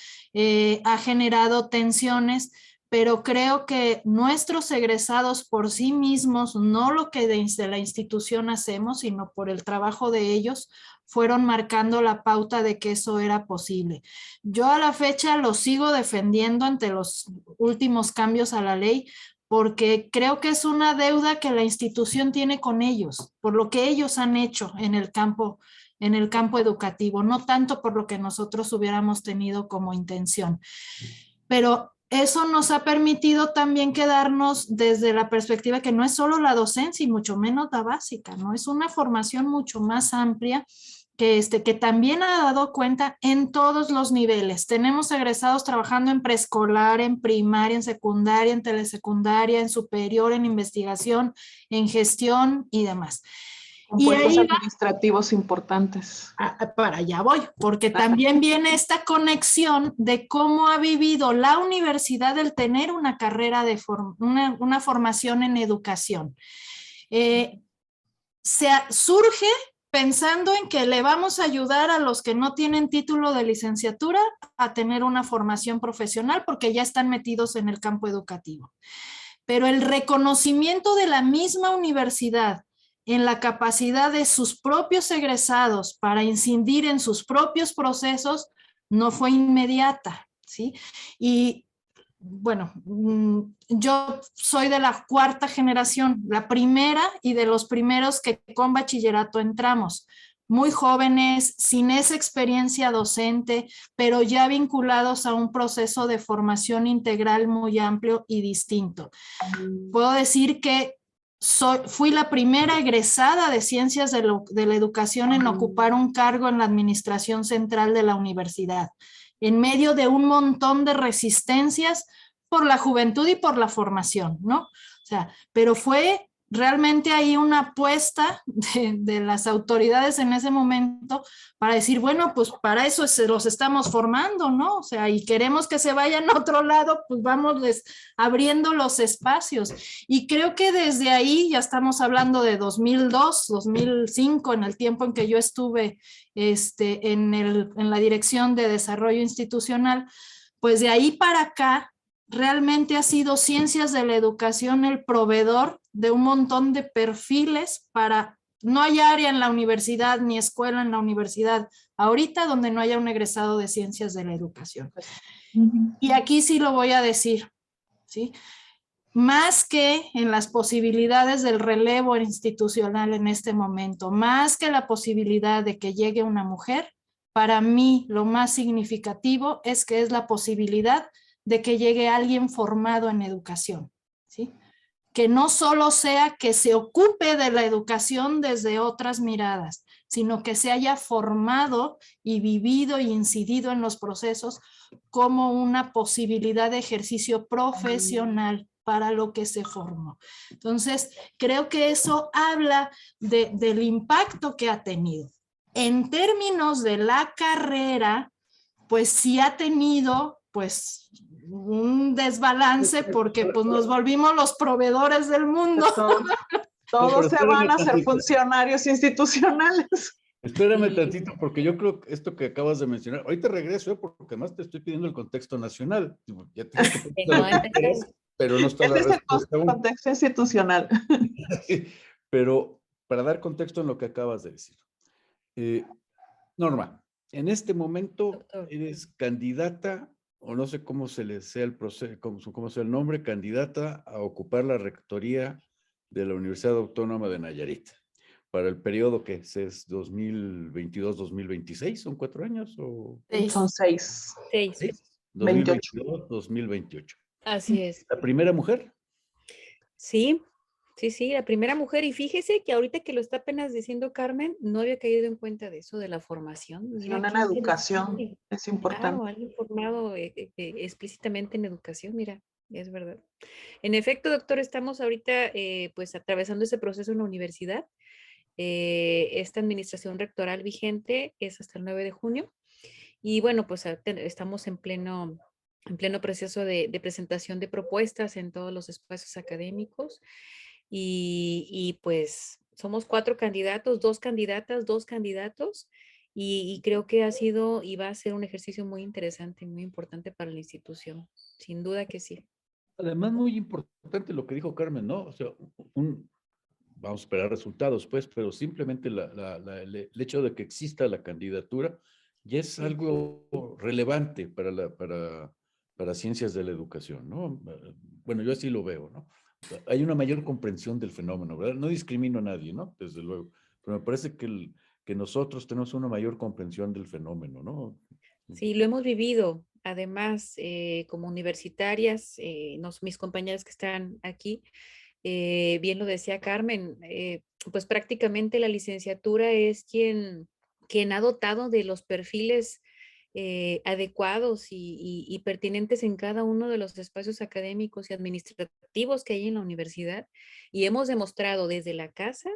ha generado tensiones, pero creo que nuestros egresados por sí mismos, no lo que desde la institución hacemos, sino por el trabajo de ellos, fueron marcando la pauta de que eso era posible. Yo a la fecha lo sigo defendiendo ante los últimos cambios a la ley, porque creo que es una deuda que la institución tiene con ellos, por lo que ellos han hecho en el campo educativo, no tanto por lo que nosotros hubiéramos tenido como intención. Pero eso nos ha permitido también quedarnos desde la perspectiva que no es solo la docencia y mucho menos la básica, ¿no? Es una formación mucho más amplia que también ha dado cuenta en todos los niveles. Tenemos egresados trabajando en preescolar, en primaria, en secundaria, en telesecundaria, en superior, en investigación, en gestión y demás. Con puestos administrativos importantes. Para allá voy, porque también viene esta conexión de cómo ha vivido la universidad el tener una carrera una formación en educación. Surge pensando en que le vamos a ayudar a los que no tienen título de licenciatura a tener una formación profesional porque ya están metidos en el campo educativo. Pero el reconocimiento de la misma universidad en la capacidad de sus propios egresados para incidir en sus propios procesos no fue inmediata, ¿sí? Y bueno, yo soy de la cuarta generación, la primera y de los primeros que con bachillerato entramos, muy jóvenes, sin esa experiencia docente, pero ya vinculados a un proceso de formación integral muy amplio y distinto. Puedo decir que fui la primera egresada de Ciencias de la Educación en ocupar un cargo en la administración central de la universidad, en medio de un montón de resistencias por la juventud y por la formación, ¿no? O sea, pero fue realmente ahí una apuesta de las autoridades en ese momento para decir, bueno, pues para eso los estamos formando, ¿no? O sea, y queremos que se vayan a otro lado, pues vamos abriendo los espacios. Y creo que desde ahí, ya estamos hablando de 2002, 2005, en el tiempo en que yo estuve en la Dirección de Desarrollo Institucional, pues de ahí para acá, realmente ha sido Ciencias de la Educación el proveedor de un montón de perfiles para, no hay área en la universidad ni escuela en la universidad ahorita donde no haya un egresado de Ciencias de la Educación. Y aquí sí lo voy a decir, ¿sí? Más que en las posibilidades del relevo institucional en este momento, más que la posibilidad de que llegue una mujer, para mí lo más significativo es que es la posibilidad de que llegue alguien formado en educación, ¿sí? Que no solo sea que se ocupe de la educación desde otras miradas, sino que se haya formado y vivido y incidido en los procesos como una posibilidad de ejercicio profesional para lo que se formó. Entonces, creo que eso habla del impacto que ha tenido. En términos de la carrera, pues sí ha tenido, pues, un desbalance porque pues nos volvimos los proveedores del mundo. Todos se van a ser funcionarios institucionales. Espérame tantito, porque yo creo que esto que acabas de mencionar, ahorita regreso, porque además te estoy pidiendo el contexto nacional. Ya te pero no está la respuesta aún. Contexto institucional. Pero para dar contexto en lo que acabas de decir. Norma, en este momento eres candidata, o no sé cómo se le sea el proceso, cómo sea el nombre, candidata a ocupar la rectoría de la Universidad Autónoma de Nayarit. Para el periodo que es 2022-2026, ¿son 4 años? O... Son 6. 2022-2028. Así es. ¿La primera mujer? Sí, la primera mujer. Y fíjese que ahorita que lo está apenas diciendo Carmen, no había caído en cuenta de eso, de la formación. Mira, en educación es importante. Claro, alguien formado explícitamente en educación, mira, es verdad. En efecto, doctor, estamos ahorita pues atravesando ese proceso en la universidad. Esta administración rectoral vigente es hasta el 9 de junio. Y bueno, pues estamos en pleno proceso de presentación de propuestas en todos los espacios académicos. Y pues somos 4 candidatos, 2 candidatas, 2 candidatos. Y creo que ha sido y va a ser un ejercicio muy interesante, muy importante para la institución. Sin duda que sí. Además, muy importante lo que dijo Carmen, ¿no? O sea, vamos a esperar resultados, pues, pero simplemente el hecho de que exista la candidatura ya es algo relevante para ciencias de la educación, ¿no? Bueno, yo así lo veo, ¿no? Hay una mayor comprensión del fenómeno, ¿verdad? No discrimino a nadie, ¿no? Desde luego, pero me parece que nosotros tenemos una mayor comprensión del fenómeno, ¿no? Sí, lo hemos vivido. Además, como universitarias, mis compañeras que están aquí, bien lo decía Carmen, pues prácticamente la licenciatura es quien ha dotado de los perfiles adecuados y pertinentes en cada uno de los espacios académicos y administrativos que hay en la universidad. Y hemos demostrado desde la casa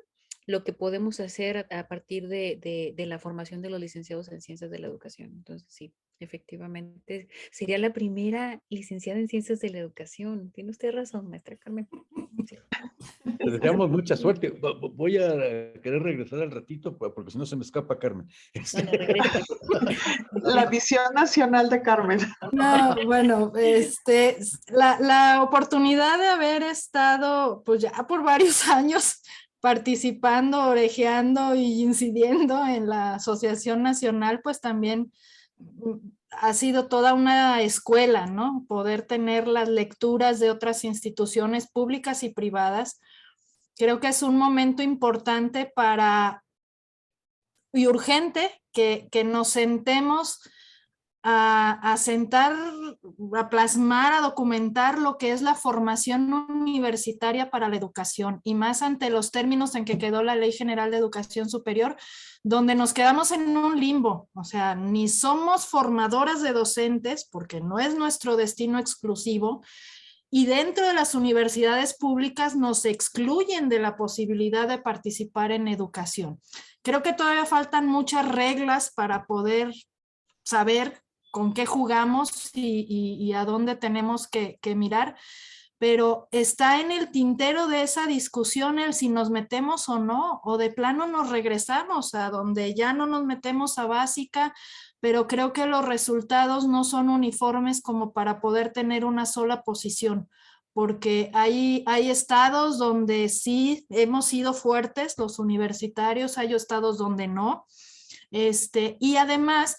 lo que podemos hacer a partir de la formación de los licenciados en Ciencias de la Educación. Entonces, sí, efectivamente, sería la primera licenciada en Ciencias de la Educación. Tiene usted razón, maestra Carmen. Sí. Te deseamos mucha suerte. Voy a querer regresar al ratito, porque si no se me escapa Carmen. La visión nacional de Carmen. No, bueno, la oportunidad de haber estado, pues ya por varios años, participando, orejeando y incidiendo en la Asociación Nacional, pues también ha sido toda una escuela, ¿no? Poder tener las lecturas de otras instituciones públicas y privadas. Creo que es un momento importante y urgente que nos sentemos a sentar, a plasmar, a documentar lo que es la formación universitaria para la educación, y más ante los términos en que quedó la Ley General de Educación Superior, donde nos quedamos en un limbo. O sea, ni somos formadoras de docentes, porque no es nuestro destino exclusivo, y dentro de las universidades públicas nos excluyen de la posibilidad de participar en educación. Creo que todavía faltan muchas reglas para poder saber con qué jugamos y a dónde tenemos que mirar, pero está en el tintero de esa discusión el si nos metemos o no, o de plano nos regresamos a donde ya no nos metemos a básica, pero creo que los resultados no son uniformes como para poder tener una sola posición, porque hay estados donde sí hemos sido fuertes, los universitarios, hay estados donde no, y además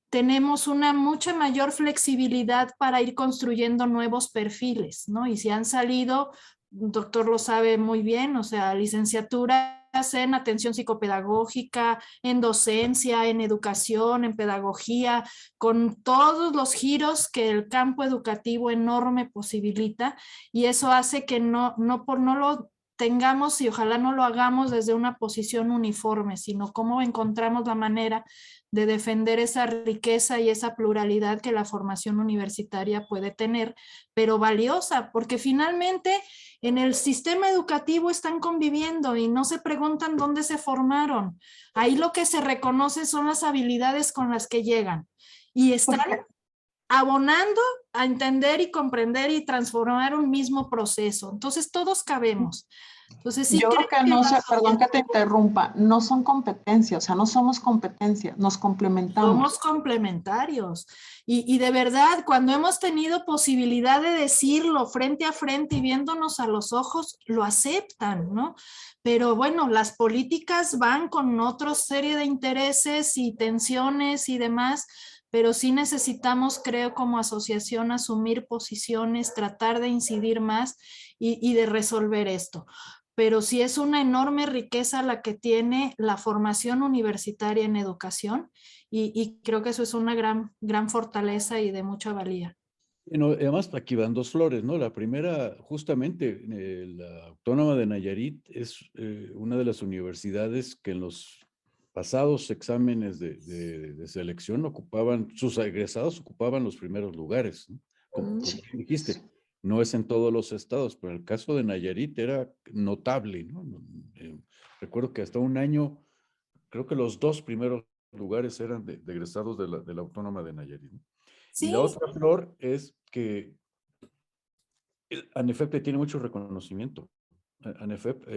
tenemos una mucha mayor flexibilidad para ir construyendo nuevos perfiles, ¿no? Y si han salido, el doctor lo sabe muy bien, o sea, licenciaturas en atención psicopedagógica, en docencia, en educación, en pedagogía, con todos los giros que el campo educativo enorme posibilita, y eso hace que no lo tengamos, y ojalá no lo hagamos desde una posición uniforme, sino cómo encontramos la manera de defender esa riqueza y esa pluralidad que la formación universitaria puede tener, pero valiosa, porque finalmente en el sistema educativo están conviviendo y no se preguntan dónde se formaron. Ahí lo que se reconoce son las habilidades con las que llegan y están abonando a entender y comprender y transformar un mismo proceso. Entonces todos cabemos. Entonces, sí, yo creo que no sé, perdón que te interrumpa, no son competencias, o sea, no somos competencia, nos complementamos. Somos complementarios. Y de verdad, cuando hemos tenido posibilidad de decirlo frente a frente y viéndonos a los ojos, lo aceptan, ¿no? Pero bueno, las políticas van con otra serie de intereses y tensiones y demás, pero sí necesitamos, creo, como asociación, asumir posiciones, tratar de incidir más y de resolver esto. Pero sí es una enorme riqueza la que tiene la formación universitaria en educación y creo que eso es una gran fortaleza y de mucha valía. Bueno, además, aquí van dos flores, ¿no? La primera, justamente, la Autónoma de Nayarit es una de las universidades que en los pasados exámenes de selección sus egresados ocupaban los primeros lugares, ¿no? Como dijiste, no es en todos los estados, pero en el caso de Nayarit era notable, ¿no? Recuerdo que hasta un año, creo que los 2 primeros lugares eran de egresados de la Autónoma de Nayarit, ¿no? Sí. Y la otra flor es que ANEFEP tiene mucho reconocimiento. ANEFEP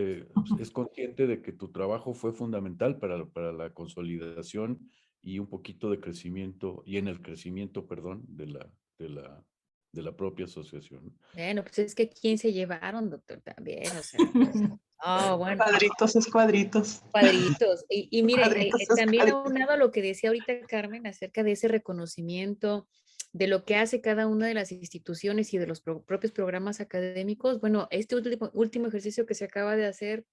es consciente de que tu trabajo fue fundamental para la consolidación y un poquito de crecimiento, y en el crecimiento, perdón, de la propia asociación. Bueno, pues es que ¿quién se llevaron, doctor? También, o sea, bueno. Cuadritos es cuadritos. Cuadritos. Y mire, Cuadritos es también cuadritos. aunado a lo que decía ahorita Carmen acerca de ese reconocimiento, de lo que hace cada una de las instituciones y de los propios programas académicos, bueno, este último ejercicio que se acaba de hacer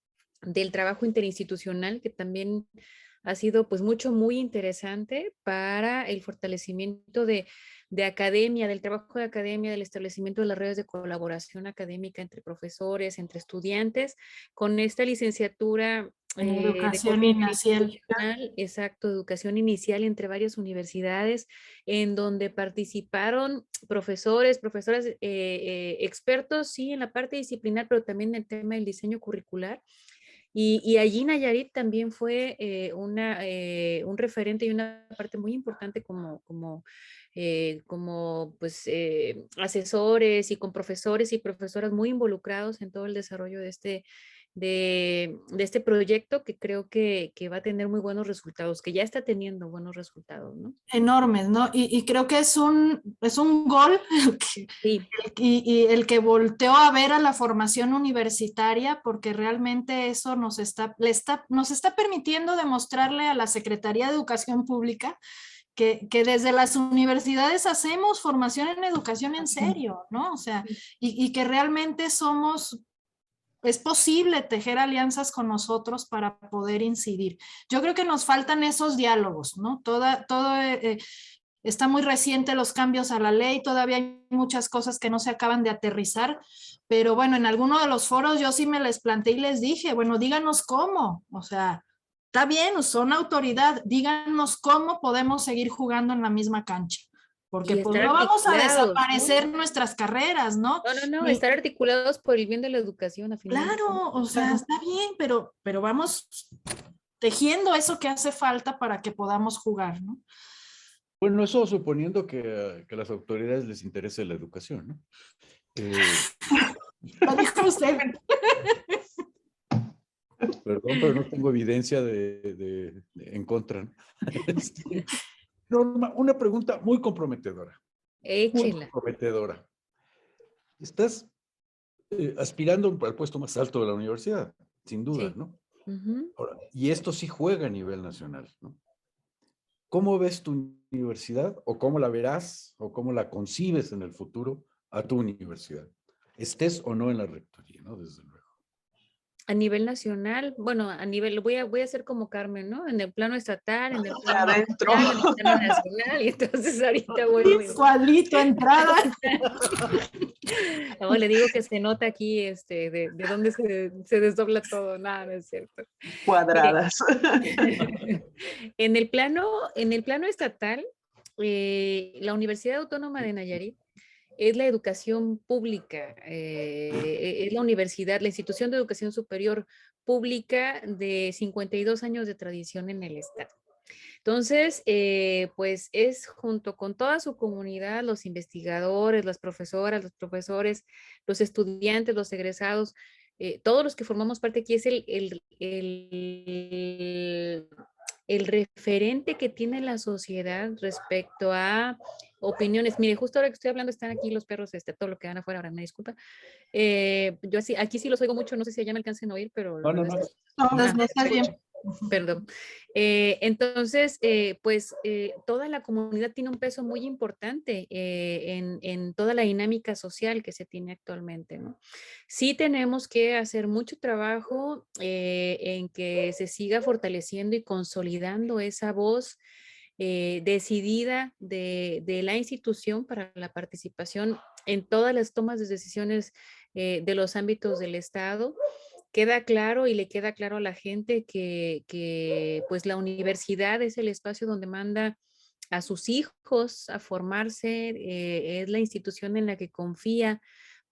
del trabajo interinstitucional, que también ha sido pues muy interesante para el fortalecimiento de academia, del trabajo de academia, del establecimiento de las redes de colaboración académica entre profesores, entre estudiantes, con esta licenciatura Educación inicial. Exacto, educación inicial entre varias universidades, en donde participaron profesores, profesoras, expertos, sí, en la parte disciplinar, pero también en el tema del diseño curricular. Y allí Nayarit también fue un referente y una parte muy importante como pues, asesores y con profesores y profesoras muy involucrados en todo el desarrollo de este proyecto, que creo que va a tener muy buenos resultados, que ya está teniendo buenos resultados, ¿no? Enormes, ¿no? Y creo que es un gol Sí. y el que volteó a ver a la formación universitaria, porque realmente eso nos está permitiendo demostrarle a la Secretaría de Educación Pública que desde las universidades hacemos formación en educación en serio, ¿no? O sea, y que realmente es posible tejer alianzas con nosotros para poder incidir. Yo creo que nos faltan esos diálogos, ¿no? Está muy reciente los cambios a la ley, todavía hay muchas cosas que no se acaban de aterrizar, pero bueno, en alguno de los foros yo sí me les planteé y les dije, bueno, díganos cómo, o sea, está bien, son autoridad, díganos cómo podemos seguir jugando en la misma cancha. Porque pues no vamos a desaparecer, ¿no? Nuestras carreras, ¿no? No, estar articulados por el bien de la educación. A final claro, o sea, está bien, pero vamos tejiendo eso que hace falta para que podamos jugar, ¿no? Bueno, eso suponiendo que a las autoridades les interese la educación, ¿no? Lo dijo usted. Perdón, pero no tengo evidencia en contra, ¿no? Norma, una pregunta muy comprometedora. Muy Échela. comprometedora. Estás aspirando al puesto más alto de la universidad, sin duda, Sí. ¿no? Ujú. Ahora, y esto sí juega a nivel nacional, ¿no? ¿Cómo ves tu universidad o cómo la verás o cómo la concibes en el futuro a tu universidad? Estés o no en la rectoría, ¿no? Desde luego. A nivel nacional, bueno, a nivel, voy a hacer como Carmen, ¿no? En el plano estatal, en el plano Adentro. nacional, en el plano nacional, y entonces ahorita vuelvo y Cuadrito, entrada. luego le digo que se nota aquí de dónde se desdobla todo, nada, no es cierto. Mire, Cuadradas. en el plano estatal, la Universidad Autónoma de Nayarit es la educación pública, es la universidad, la institución de educación superior pública de 52 años de tradición en el estado. Entonces, pues es junto con toda su comunidad, los investigadores, las profesoras, los profesores, los estudiantes, los egresados, todos los que formamos parte aquí es el referente que tiene la sociedad respecto a opiniones. Mire, justo ahora que estoy hablando están aquí los perros, todo lo que dan afuera, ahora me disculpa. Yo así, aquí sí los oigo mucho, no sé si allá me alcancen a oír, pero la No, verdad es que... No, No está bien. Perdón. Entonces, pues toda la comunidad tiene un peso muy importante en toda la dinámica social que se tiene actualmente, ¿no? Sí tenemos que hacer mucho trabajo en que se siga fortaleciendo y consolidando esa voz decidida de la institución para la participación en todas las tomas de decisiones de los ámbitos del Estado. Queda claro y le queda claro a la gente que pues la universidad es el espacio donde manda a sus hijos a formarse, es la institución en la que confía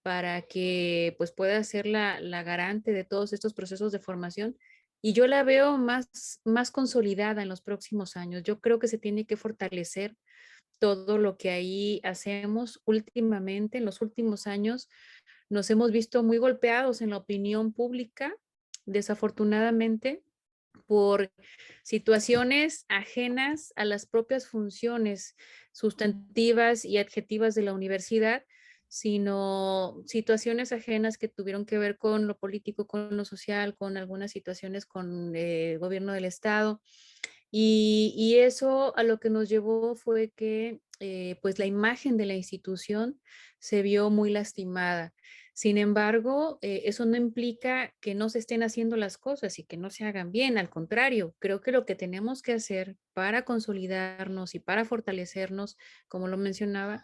para que pues pueda ser la garante de todos estos procesos de formación. Y yo la veo más consolidada en los próximos años. Yo creo que se tiene que fortalecer todo lo que ahí hacemos últimamente, en los últimos años. Nos hemos visto muy golpeados en la opinión pública, desafortunadamente, por situaciones ajenas a las propias funciones sustantivas y adjetivas de la universidad, sino situaciones ajenas que tuvieron que ver con lo político, con lo social, con algunas situaciones con el gobierno del Estado. Y eso a lo que nos llevó fue que pues la imagen de la institución se vio muy lastimada. Sin embargo, eso no implica que no se estén haciendo las cosas y que no se hagan bien. Al contrario, creo que lo que tenemos que hacer para consolidarnos y para fortalecernos, como lo mencionaba,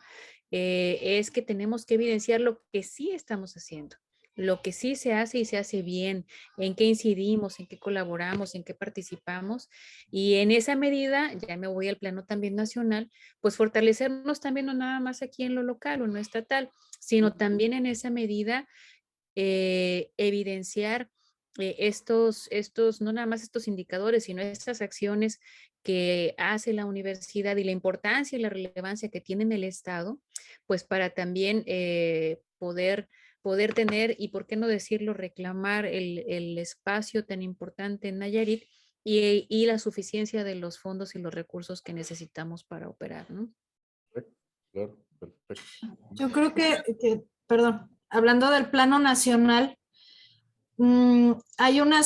es que tenemos que evidenciar lo que sí estamos haciendo, lo que sí se hace y se hace bien, en qué incidimos, en qué colaboramos, en qué participamos. Y en esa medida, ya me voy al plano también nacional, pues fortalecernos también no nada más aquí en lo local o en lo estatal, sino también en esa medida evidenciar no nada más estos indicadores, sino estas acciones que hace la universidad y la importancia y la relevancia que tiene en el Estado, pues para también poder tener y, por qué no decirlo, reclamar el espacio tan importante en Nayarit y la suficiencia de los fondos y los recursos que necesitamos para operar, ¿no? Claro, perfecto. Yo creo perdón, hablando del plano nacional, hay una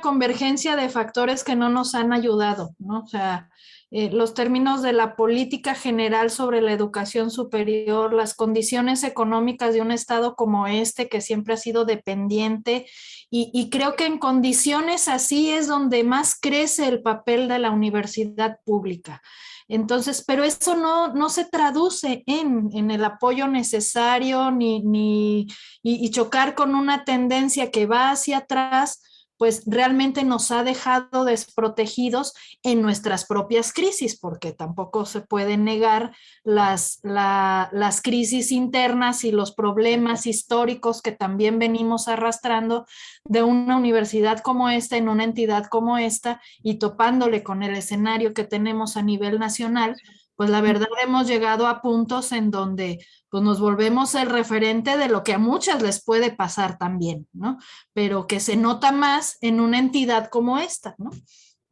convergencia de factores que no nos han ayudado, ¿no? O sea, los términos de la política general sobre la educación superior, las condiciones económicas de un estado como este, que siempre ha sido dependiente, y creo que en condiciones así es donde más crece el papel de la universidad pública. Entonces, pero eso no se traduce en el apoyo necesario y chocar con una tendencia que va hacia atrás, pues realmente nos ha dejado desprotegidos en nuestras propias crisis, porque tampoco se puede negar las crisis internas y los problemas históricos que también venimos arrastrando de una universidad como esta, en una entidad como esta, y topándole con el escenario que tenemos a nivel nacional, pues la verdad hemos llegado a puntos en donde pues nos volvemos el referente de lo que a muchas les puede pasar también, ¿no? Pero que se nota más en una entidad como esta, ¿no?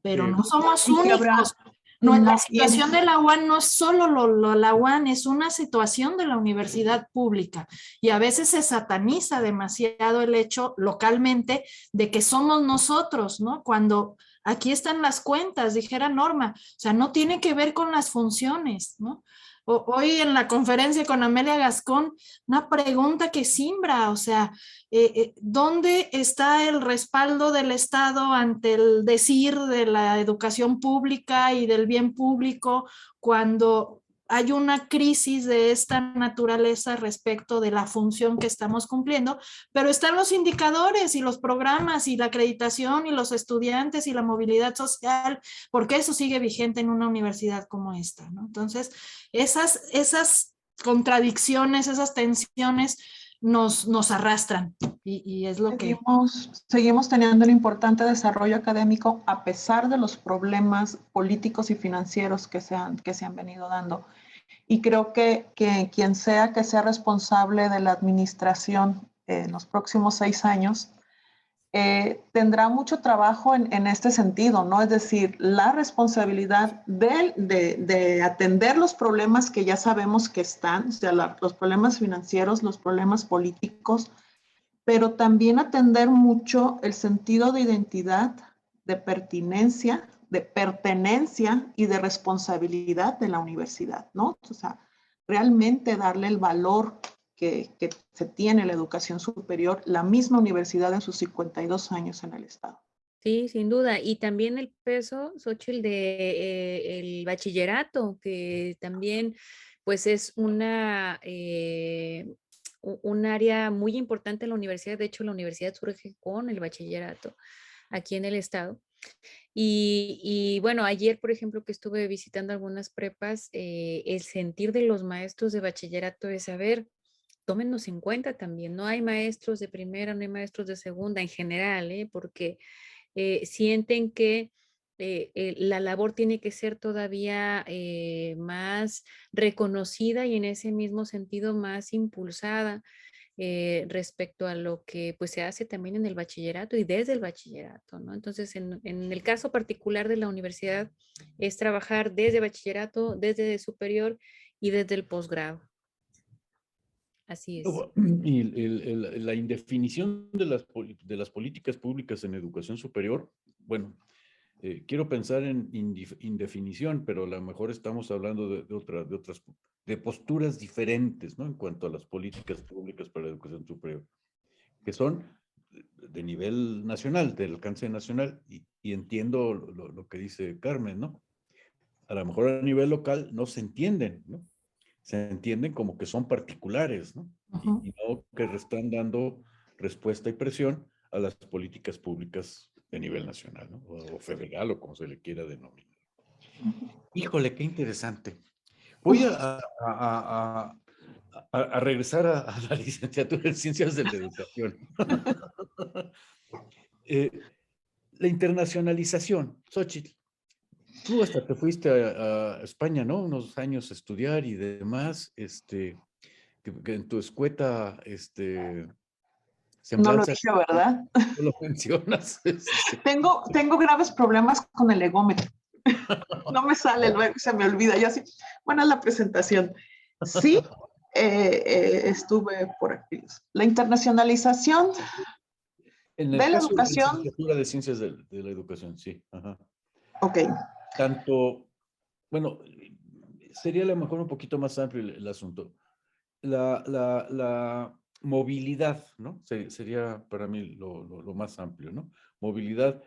Pero no somos únicos. No, la No, situación de la UAN no es solo la UAN, es una situación de la universidad pública. Y a veces se sataniza demasiado el hecho localmente de que somos nosotros, ¿no? Cuando aquí están las cuentas, dijera Norma, o sea, no tiene que ver con las funciones, ¿no? Hoy en la conferencia con Amelia Gascón, una pregunta que simbra, o sea, ¿dónde está el respaldo del Estado ante el decir de la educación pública y del bien público cuando hay una crisis de esta naturaleza respecto de la función que estamos cumpliendo? Pero están los indicadores y los programas y la acreditación y los estudiantes y la movilidad social, porque eso sigue vigente en una universidad como esta, ¿no? Entonces, esas contradicciones, esas tensiones nos arrastran y es lo que... Seguimos teniendo un importante desarrollo académico a pesar de los problemas políticos y financieros que se han venido dando. Y creo que quien sea que sea responsable de la administración en los próximos 6 años tendrá mucho trabajo en este sentido, ¿no? Es decir, la responsabilidad de atender los problemas que ya sabemos que están, o sea, los problemas financieros, los problemas políticos, pero también atender mucho el sentido de identidad, de pertinencia, de pertenencia y de responsabilidad de la universidad, ¿no? O sea, realmente darle el valor que se tiene la educación superior, la misma universidad en sus 52 años en el Estado. Sí, sin duda. Y también el peso, Xóchitl, de el bachillerato, que también pues es un área muy importante en la universidad. De hecho, la universidad surge con el bachillerato aquí en el estado. Y bueno, ayer, por ejemplo, que estuve visitando algunas prepas, el sentir de los maestros de bachillerato es, a ver, tómenos en cuenta también. No hay maestros de primera, no hay maestros de segunda en general, porque sienten que la labor tiene que ser todavía más reconocida y en ese mismo sentido más impulsada respecto a lo que pues se hace también en el bachillerato y desde el bachillerato, ¿no? Entonces, en el caso particular de la universidad es trabajar desde bachillerato, desde superior y desde el posgrado. Así es. Y la indefinición de las políticas públicas en educación superior, bueno, quiero pensar en indefinición, pero a lo mejor estamos hablando de posturas diferentes, ¿no? En cuanto a las políticas públicas para la educación superior, que son de nivel nacional, del alcance nacional, y entiendo lo que dice Carmen, ¿no? A lo mejor a nivel local no se entienden, ¿no? Se entienden como que son particulares, ¿no? Uh-huh. Y no que están dando respuesta y presión a las políticas públicas de nivel nacional, ¿no? O federal, o como se le quiera denominar. Híjole, qué interesante. Voy a regresar a la licenciatura en Ciencias de la Educación. La internacionalización, Xóchitl. Tú hasta te fuiste a España, ¿no? Unos años a estudiar y demás, que en tu escueta, No lo semblanza, dije, ¿verdad? tú lo mencionas. Tengo graves problemas con el egómetro. No me sale, luego se me olvida. Yo así, buena la presentación. Sí, estuve por aquí. La internacionalización En de el la caso de la educación. licenciatura de Ciencias de la Educación, sí. Ajá. Ok. Tanto, bueno, sería a lo mejor un poquito más amplio el asunto. La movilidad, ¿no? Sería para mí lo más amplio, ¿no? Movilidad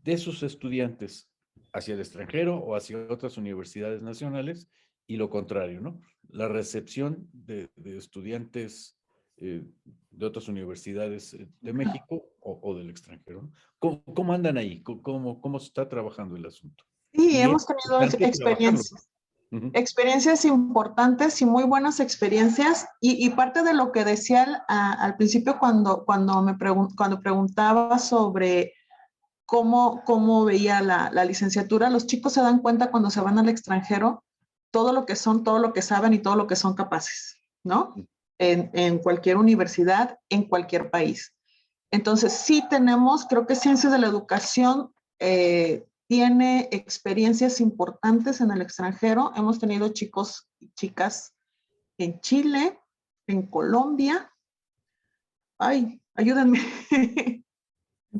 de sus estudiantes hacia el extranjero o hacia otras universidades nacionales y lo contrario, ¿no? La recepción de estudiantes de otras universidades de México o del extranjero, ¿no? ¿Cómo andan ahí? ¿Cómo se está trabajando el asunto? Sí, Y hemos tenido experiencias. Uh-huh. Experiencias importantes y muy buenas experiencias y parte de lo que decía al principio cuando preguntaba sobre cómo veía la licenciatura, los chicos se dan cuenta cuando se van al extranjero todo lo que son, todo lo que saben y todo lo que son capaces, ¿no? En cualquier universidad, en cualquier país. Entonces sí tenemos, creo que Ciencias de la Educación tiene experiencias importantes en el extranjero. Hemos tenido chicos y chicas en Chile, en Colombia. Ay, ayúdenme.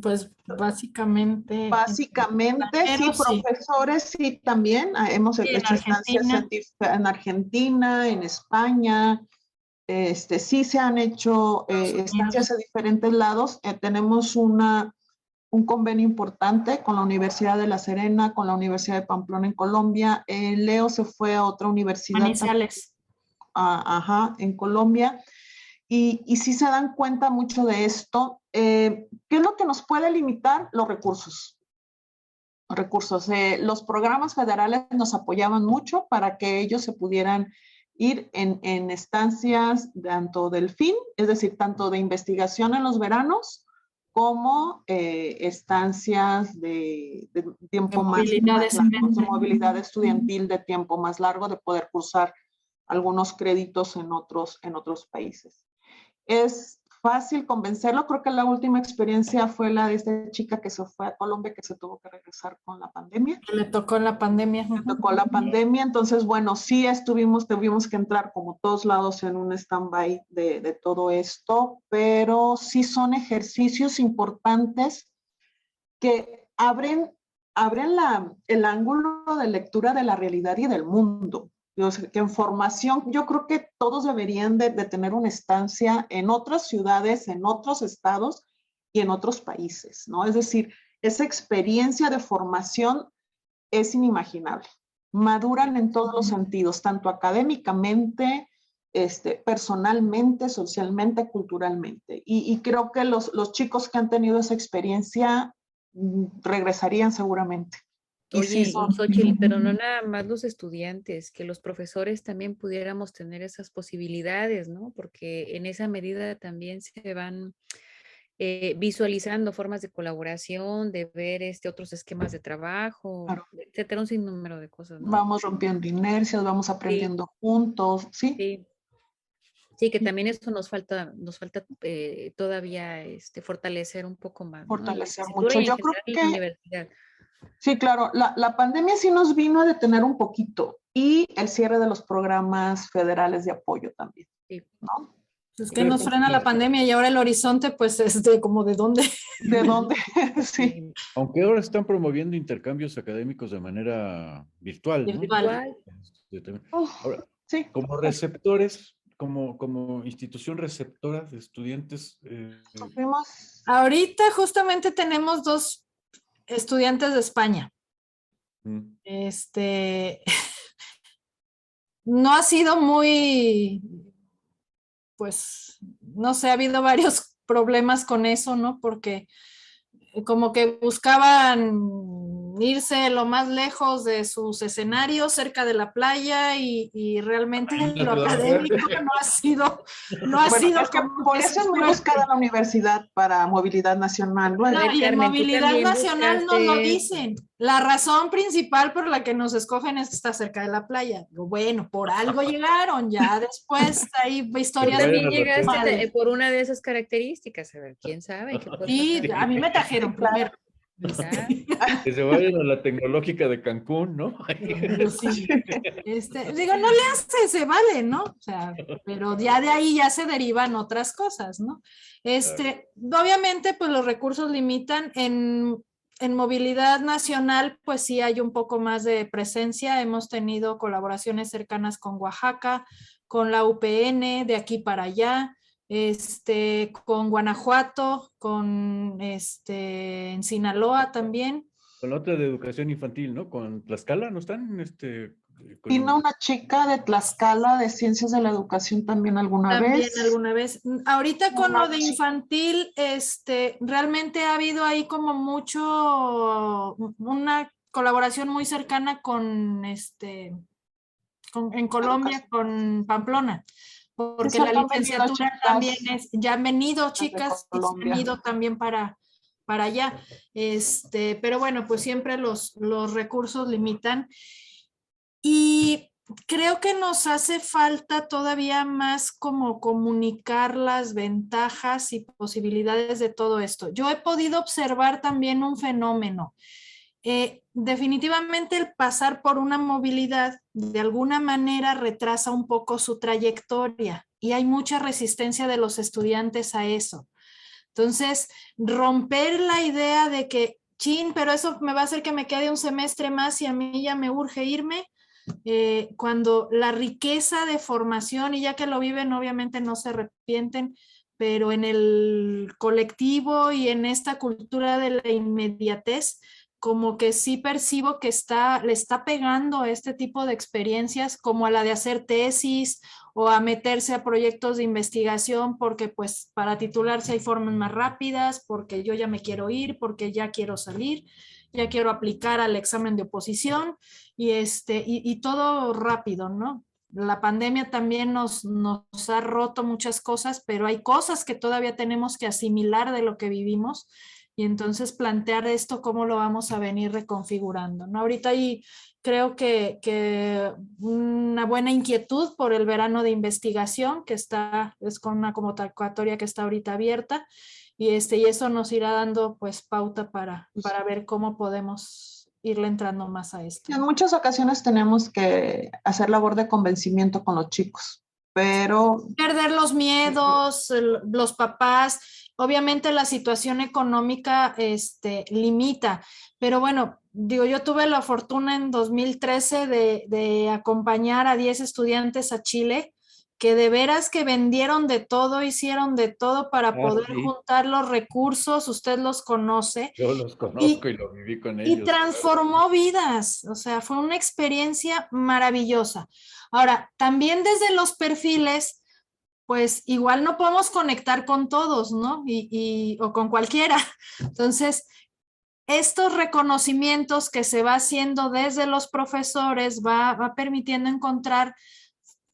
Pues básicamente. Básicamente, sí, profesores, sí, también. Hemos hecho estancias en Argentina, en España. Sí se han hecho estancias a diferentes lados. Tenemos un convenio importante con la Universidad de La Serena, con la Universidad de Pamplona en Colombia. Leo se fue a otra universidad. Manizales. En Colombia. Y sí se dan cuenta mucho de esto. ¿Qué es lo que nos puede limitar? Los recursos. Los programas federales nos apoyaban mucho para que ellos se pudieran ir en estancias tanto del fin, es decir, tanto de investigación en los veranos, como estancias de tiempo más largo, de movilidad estudiantil de tiempo más largo, de poder cursar algunos créditos en otros países. Es fácil convencerlo. Creo que la última experiencia fue la de esta chica que se fue a Colombia, que se tuvo que regresar con la pandemia. Le tocó la pandemia. Le tocó la pandemia, entonces, bueno, sí tuvimos que entrar como todos lados en un stand-by de todo esto, pero sí son ejercicios importantes que abren el ángulo de lectura de la realidad y del mundo. Que en formación, yo creo que todos deberían de tener una estancia en otras ciudades, en otros estados y en otros países, ¿no? Es decir, esa experiencia de formación es inimaginable. Maduran en todos los sentidos, tanto académicamente, personalmente, socialmente, culturalmente. Y creo que los chicos que han tenido esa experiencia regresarían seguramente. Oye, Xochitl, pero no nada más los estudiantes, que los profesores también pudiéramos tener esas posibilidades, ¿no? Porque en esa medida también se van visualizando formas de colaboración, de ver otros esquemas de trabajo, claro, etcétera, un sinnúmero de cosas, ¿no? Vamos rompiendo inercias, vamos aprendiendo juntos, ¿sí? Sí. Sí, que también eso nos falta todavía fortalecer un poco más, ¿no? Fortalecer mucho. Yo creo que la universidad. Sí, claro, la pandemia sí nos vino a detener un poquito y el cierre de los programas federales de apoyo también, sí, ¿no? Es que nos frena la pandemia y ahora el horizonte, pues, es como de dónde. ¿De dónde? Sí. Aunque ahora están promoviendo intercambios académicos de manera virtual, ¿no? Virtual. Ahora, Sí. como receptores, como institución receptora de estudiantes. Ahorita justamente tenemos 2 estudiantes de España. No ha sido muy, pues, no sé, ha habido varios problemas con eso, ¿no? Porque como que buscaban irse lo más lejos de sus escenarios, cerca de la playa, y realmente lo académico no ha sido Es que por eso es muy buscada la universidad para movilidad nacional. No, y en movilidad nacional nos lo dicen. La razón principal por la que nos escogen es que está cerca de la playa. Bueno, por algo llegaron, ya después hay historias. Tú también llegaste por una de esas características, a ver, quién sabe. Sí, a mí me trajeron primero. Que se vayan a la tecnológica de Cancún, ¿no? Sí. Digo, no le hace, se vale, ¿no? O sea, pero ya de ahí ya se derivan otras cosas, ¿no? Obviamente, pues los recursos limitan. En movilidad nacional, pues sí hay un poco más de presencia. Hemos tenido colaboraciones cercanas con Oaxaca, con la UPN, de aquí para allá. Con Guanajuato, en Sinaloa también. Con la otra de educación infantil, ¿no? Con Tlaxcala, ¿no están? Vino una chica de Tlaxcala de Ciencias de la Educación también alguna vez. Ahorita con lo de infantil, realmente ha habido ahí como una colaboración muy cercana en Colombia, con Pamplona. Porque la licenciatura también ya han venido chicas y se han ido también para allá. Pero bueno, pues siempre los recursos limitan. Y creo que nos hace falta todavía más como comunicar las ventajas y posibilidades de todo esto. Yo he podido observar también un fenómeno. definitivamente el pasar por una movilidad de alguna manera retrasa un poco su trayectoria y hay mucha resistencia de los estudiantes a eso. Entonces, romper la idea de que, chin, pero eso me va a hacer que me quede un semestre más y a mí ya me urge irme, cuando la riqueza de formación, y ya que lo viven, obviamente no se arrepienten, pero en el colectivo y en esta cultura de la inmediatez, como que sí percibo que le está pegando a este tipo de experiencias, como a la de hacer tesis o a meterse a proyectos de investigación, porque pues para titularse hay formas más rápidas, porque yo ya me quiero ir, porque ya quiero salir, ya quiero aplicar al examen de oposición y todo rápido, ¿no? La pandemia también nos ha roto muchas cosas, pero hay cosas que todavía tenemos que asimilar de lo que vivimos y entonces plantear esto, cómo lo vamos a venir reconfigurando, ¿no? Ahorita ahí creo que una buena inquietud por el verano de investigación que es con una convocatoria que está ahorita abierta y eso nos irá dando pues pauta para ver cómo podemos irle entrando más a esto. En muchas ocasiones tenemos que hacer labor de convencimiento con los chicos, pero... Perder los miedos, los papás, obviamente la situación económica limita, pero bueno, digo, yo tuve la fortuna en 2013 de acompañar a 10 estudiantes a Chile, que de veras que vendieron de todo, hicieron de todo para poder juntar los recursos, usted los conoce. Yo los conozco y lo viví con ellos. Y transformó vidas, o sea, fue una experiencia maravillosa. Ahora, también desde los perfiles, pues igual no podemos conectar con todos, ¿no? O con cualquiera. Entonces, estos reconocimientos que se va haciendo desde los profesores va permitiendo encontrar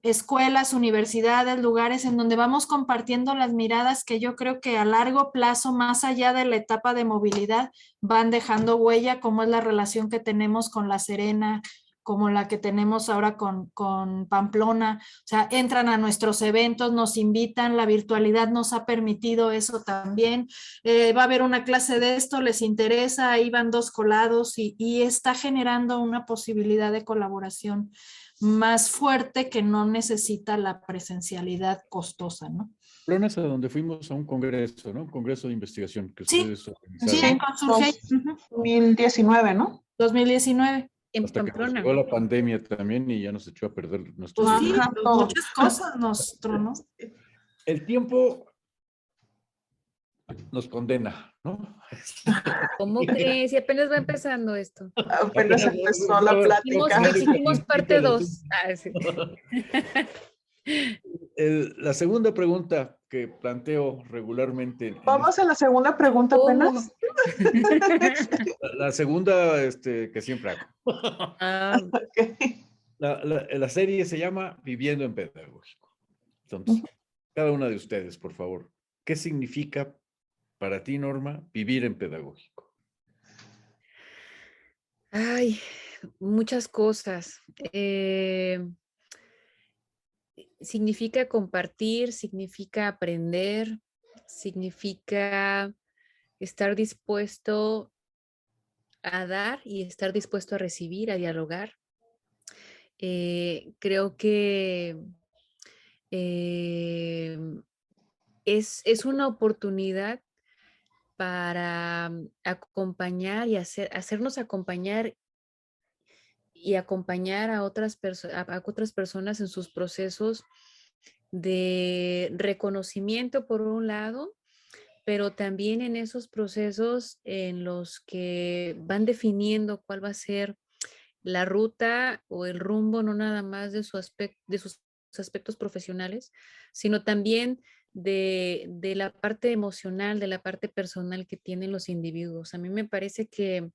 escuelas, universidades, lugares en donde vamos compartiendo las miradas que yo creo que a largo plazo, más allá de la etapa de movilidad, van dejando huella, como es la relación que tenemos con La Serena, como la que tenemos ahora con Pamplona. O sea, entran a nuestros eventos, nos invitan, la virtualidad nos ha permitido eso también. Va a haber una clase de esto, les interesa, ahí van 2 colados y está generando una posibilidad de colaboración más fuerte que no necesita la presencialidad costosa, ¿no? Pamplona es a donde fuimos a un congreso, ¿no? Un congreso de investigación que Sí, ustedes organizaron. sí, en Consurgey. 2019, ¿no? 2019. En Hasta que nos Pamplona. llegó la pandemia también y ya nos echó a perder nuestros Pues sí, días. muchas cosas nos tronó. El tiempo nos condena, ¿no? ¿Cómo crees? Y apenas va empezando esto. Apenas empezó la plática. Hicimos parte 2. Sí. La segunda pregunta que planteo regularmente. Vamos a la segunda pregunta apenas. La segunda que siempre hago. Okay. La serie se llama Viviendo en Pedagógico. Entonces, cada una de ustedes, por favor, ¿qué significa para ti, Norma, vivir en Pedagógico? Ay, muchas cosas. Significa compartir, significa aprender, significa estar dispuesto a dar y estar dispuesto a recibir, a dialogar. Creo que es una oportunidad para acompañar y hacernos acompañar y acompañar a otras personas en sus procesos de reconocimiento por un lado, pero también en esos procesos en los que van definiendo cuál va a ser la ruta o el rumbo, no nada más de sus aspectos profesionales, sino también de la parte emocional, de la parte personal que tienen los individuos. A mí me parece que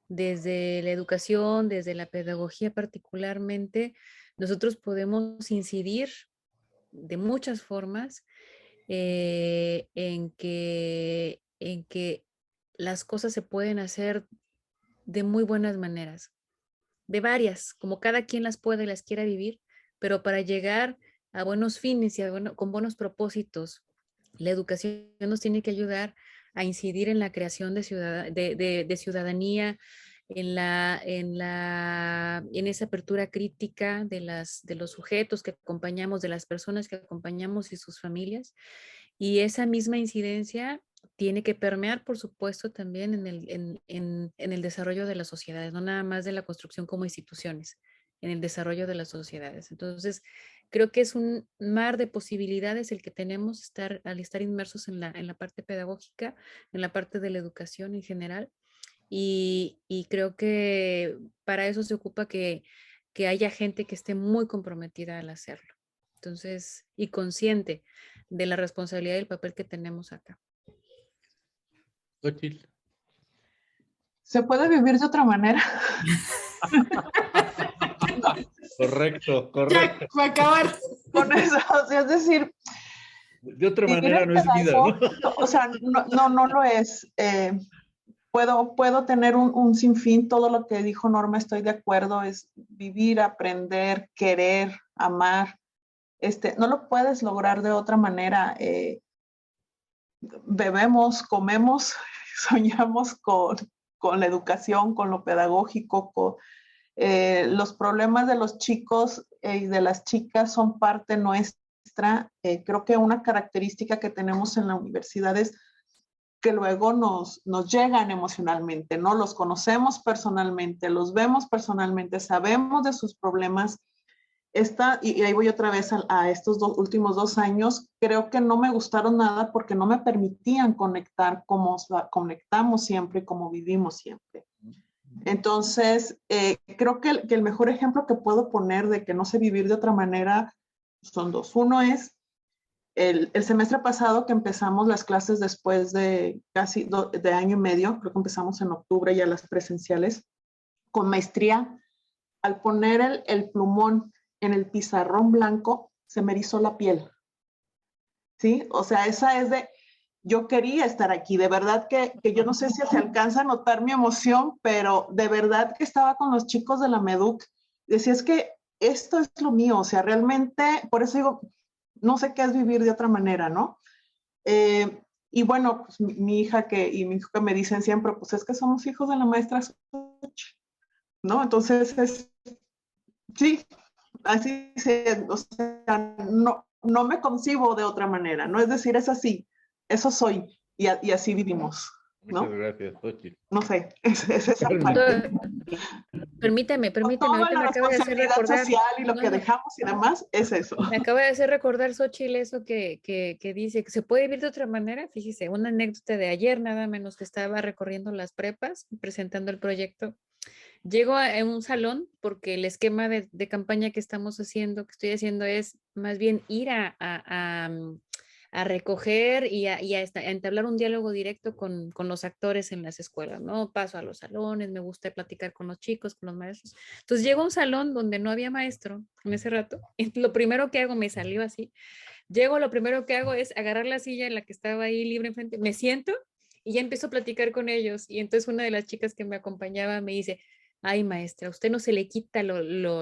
desde la educación, desde la pedagogía particularmente, nosotros podemos incidir de muchas formas en que las cosas se pueden hacer de muy buenas maneras, de varias, como cada quien las puede y las quiera vivir, pero para llegar a buenos fines y con buenos propósitos, la educación nos tiene que ayudar a incidir en la creación de ciudadanía, en esa apertura crítica de los sujetos que acompañamos, de las personas que acompañamos y sus familias. Y esa misma incidencia tiene que permear, por supuesto, también en el desarrollo de las sociedades, no nada más de la construcción como instituciones, en el desarrollo de las sociedades. Entonces, creo que es un mar de posibilidades el que tenemos al estar inmersos en la parte pedagógica, en la parte de la educación en general. Y creo que para eso se ocupa que haya gente que esté muy comprometida al hacerlo. Entonces, y consciente de la responsabilidad y el papel que tenemos acá. Xochitl. ¿Se puede vivir de otra manera? Correcto, Ya, correcto. va a acabar. Con eso, o sea, es decir, De otra vivir manera en no es vida, ¿no? pedagógico, o sea, no lo es. Puedo tener un sinfín, todo lo que dijo Norma, estoy de acuerdo, es vivir, aprender, querer, amar. No lo puedes lograr de otra manera. Bebemos, comemos, soñamos con la educación, con lo pedagógico, los problemas de los chicos y de las chicas son parte nuestra. Creo que una característica que tenemos en la universidad es que luego nos llegan emocionalmente, ¿no? Los conocemos personalmente, los vemos personalmente, sabemos de sus problemas. Y ahí voy otra vez a estos últimos 2 años, creo que no me gustaron nada porque no me permitían conectar como conectamos siempre y como vivimos siempre. Entonces, creo que el mejor ejemplo que puedo poner de que no sé vivir de otra manera son 2. Uno es el semestre pasado que empezamos las clases después de casi de año y medio, creo que empezamos en octubre ya las presenciales, con maestría. Al poner el plumón en el pizarrón blanco, se me erizó la piel. ¿Sí? O sea, esa es yo quería estar aquí, de verdad que yo no sé si se alcanza a notar mi emoción, pero de verdad que estaba con los chicos de la MEDUC, decía, es que esto es lo mío, o sea, realmente, por eso digo, no sé qué es vivir de otra manera, ¿no? Y bueno, pues mi hija y mi hijo que me dicen siempre, pues es que somos hijos de la maestra Xochitl, ¿no? Entonces, sí, así o sea, no me concibo de otra manera, ¿no? Es decir, es así, eso soy, y así vivimos, ¿no? Muchas gracias, Xochitl. No sé, es esa parte. Permíteme, Toda ahorita la me acaba de hacer responsabilidad recordar. social y lo que dejamos y demás, es eso. Me acaba de hacer recordar, Xochitl, eso que dice que se puede vivir de otra manera. Fíjese, una anécdota de ayer, nada menos, que estaba recorriendo las prepas, presentando el proyecto. Llego a un salón porque el esquema de campaña que estamos haciendo, que estoy haciendo, es más bien ir a recoger y a entablar un diálogo directo con los actores en las escuelas, ¿no? Paso a los salones, me gusta platicar con los chicos, con los maestros. Entonces llego a un salón donde no había maestro en ese rato, y lo primero que hago, me salió así, lo primero que hago es agarrar la silla en la que estaba ahí libre enfrente, me siento y ya empiezo a platicar con ellos. Y entonces una de las chicas que me acompañaba me dice, ay, maestra, a usted no se le quita lo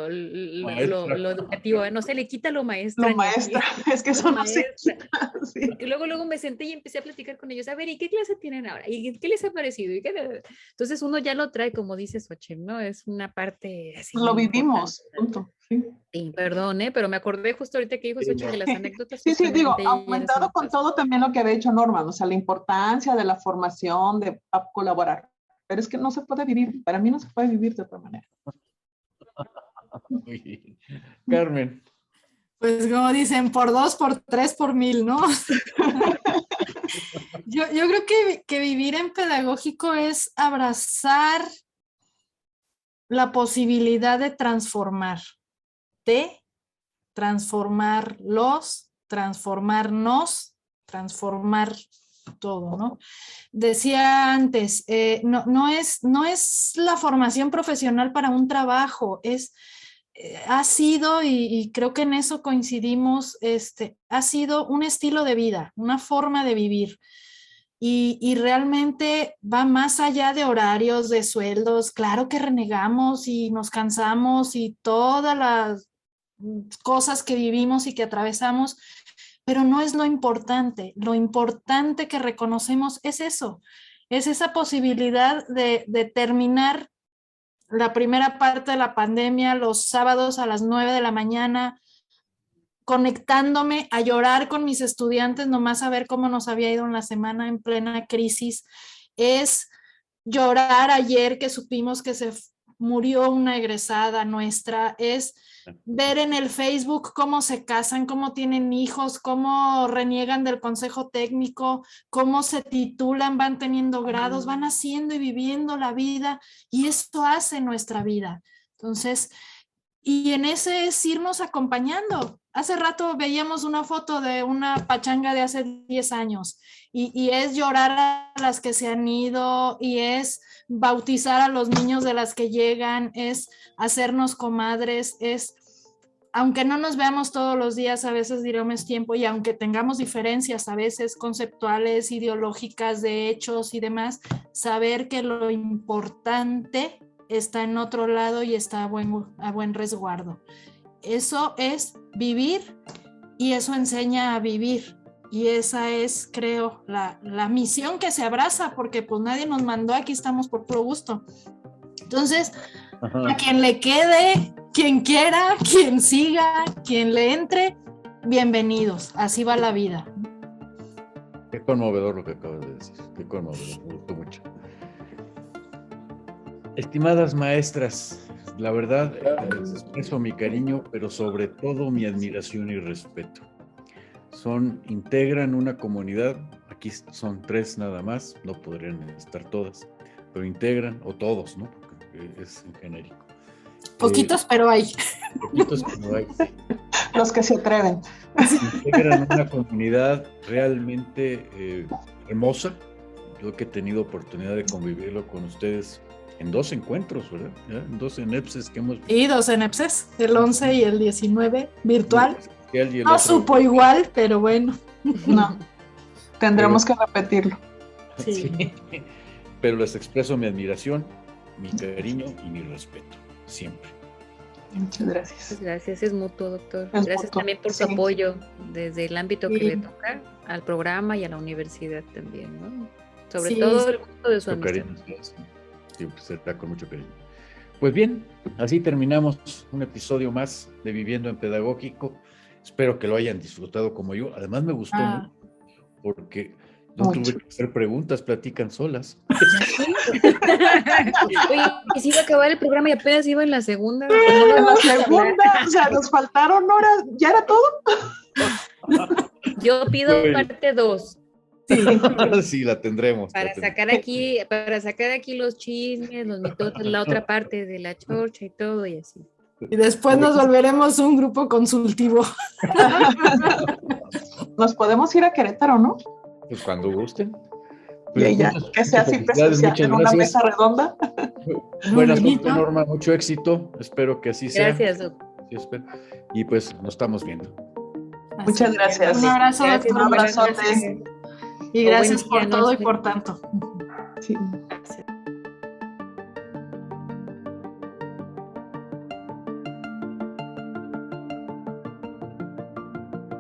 educativo, no se le quita lo maestra. Lo maestra, es que eso no se quita. Sí. Porque luego me senté y empecé a platicar con ellos, a ver, ¿y qué clase tienen ahora? ¿Y qué les ha parecido? Entonces uno ya lo trae, como dice Xochitl, ¿no? Es una parte así. Lo vivimos, punto. Sí. Sí, perdón, pero me acordé justo ahorita que dijo Xochitl de las anécdotas. Sí, digo, y aumentado con todo también lo que había hecho Norma, o sea, la importancia de la formación, de colaborar. Pero es que no se puede vivir, para mí no se puede vivir de otra manera. Muy bien. Carmen. Pues como dicen, por 2, por 3, por 1000, ¿no? yo creo que vivir en pedagógico es abrazar la posibilidad de transformarlos, transformarnos, transformar todo, ¿no? Decía antes, no es la formación profesional para un trabajo, ha sido, y creo que en eso coincidimos, ha sido un estilo de vida, una forma de vivir. Y realmente va más allá de horarios, de sueldos. Claro que renegamos y nos cansamos y todas las cosas que vivimos y que atravesamos, pero no es lo importante. Lo importante que reconocemos es eso, es esa posibilidad de terminar la primera parte de la pandemia, los sábados a las 9 de la mañana, conectándome a llorar con mis estudiantes, nomás a ver cómo nos había ido en la semana en plena crisis. Es llorar ayer que supimos que se murió una egresada nuestra, es ver en el Facebook cómo se casan, cómo tienen hijos, cómo reniegan del consejo técnico, cómo se titulan, van teniendo grados, van haciendo y viviendo la vida, y esto hace nuestra vida. Entonces, y en ese es irnos acompañando. Hace rato veíamos una foto de una pachanga de hace 10 años y es llorar a las que se han ido, y es bautizar a los niños de las que llegan, es hacernos comadres, es, aunque no nos veamos todos los días, a veces diremos tiempo, y aunque tengamos diferencias a veces conceptuales, ideológicas, de hechos y demás, saber que lo importante está en otro lado y está a buen resguardo. Eso es vivir, y eso enseña a vivir, y esa es, creo, la misión que se abraza, porque pues nadie nos mandó, aquí estamos por puro gusto. Entonces, a quien le quede, quien quiera, quien siga, quien le entre, bienvenidos, así va la vida. Qué conmovedor lo que acabas de decir, qué conmovedor, me gustó mucho. Estimadas maestras, la verdad, les expreso mi cariño, pero sobre todo mi admiración y respeto. Integran una comunidad, aquí son 3 nada más, no podrían estar todas, pero integran, o todos, ¿no? Porque es en genérico. Poquitos, pero hay. Poquitos, pero hay. Los que se atreven. Integran una comunidad realmente hermosa. Yo que he tenido oportunidad de convivirlo con ustedes en 2 encuentros, ¿verdad? ¿Ya? En 2 ENEPSES que hemos... Y 2 ENEPSES, el 11 y el 19, virtual. Y el No otro... supo igual, pero bueno. No, tendremos que repetirlo. Sí. Sí. Pero les expreso mi admiración, mi cariño y mi respeto, siempre. Muchas gracias. Muchas gracias, es mutuo, doctor. Es Gracias mutuo, también por su sí. apoyo desde el ámbito que Sí. le toca al programa y a la universidad también, ¿no? Sobre Sí, todo sí. el gusto de su Mucho amistad. cariño, sí, pues se da con mucho cariño. Pues bien, así terminamos un episodio más de Viviendo en Pedagógico. Espero que lo hayan disfrutado como yo. Además me gustó mucho, porque no Mucho. tuve que hacer preguntas, platican solas. Oye, y si iba a acabar el programa y apenas iba en la segunda. En la segunda, o sea, nos faltaron horas, ¿ya era todo? Yo pido Bueno. parte 2 Sí, la tendremos. para sacar aquí los chismes, los mitotes, la otra parte de la chorcha y todo y así. Y después nos volveremos un grupo consultivo. Nos podemos ir a Querétaro, ¿no? Pues cuando gusten. Y ya, que sea así presencial, en una mesa redonda. Buenas Benito. noches, Norma, mucho éxito. Espero que así sea. Gracias, doctor. Sí, espero. Y pues nos estamos viendo. Muchas gracias. Un abrazo, Gracias, doctor. un abrazote. gracias. Y O gracias buen día, por todo nos y por tanto. Sí.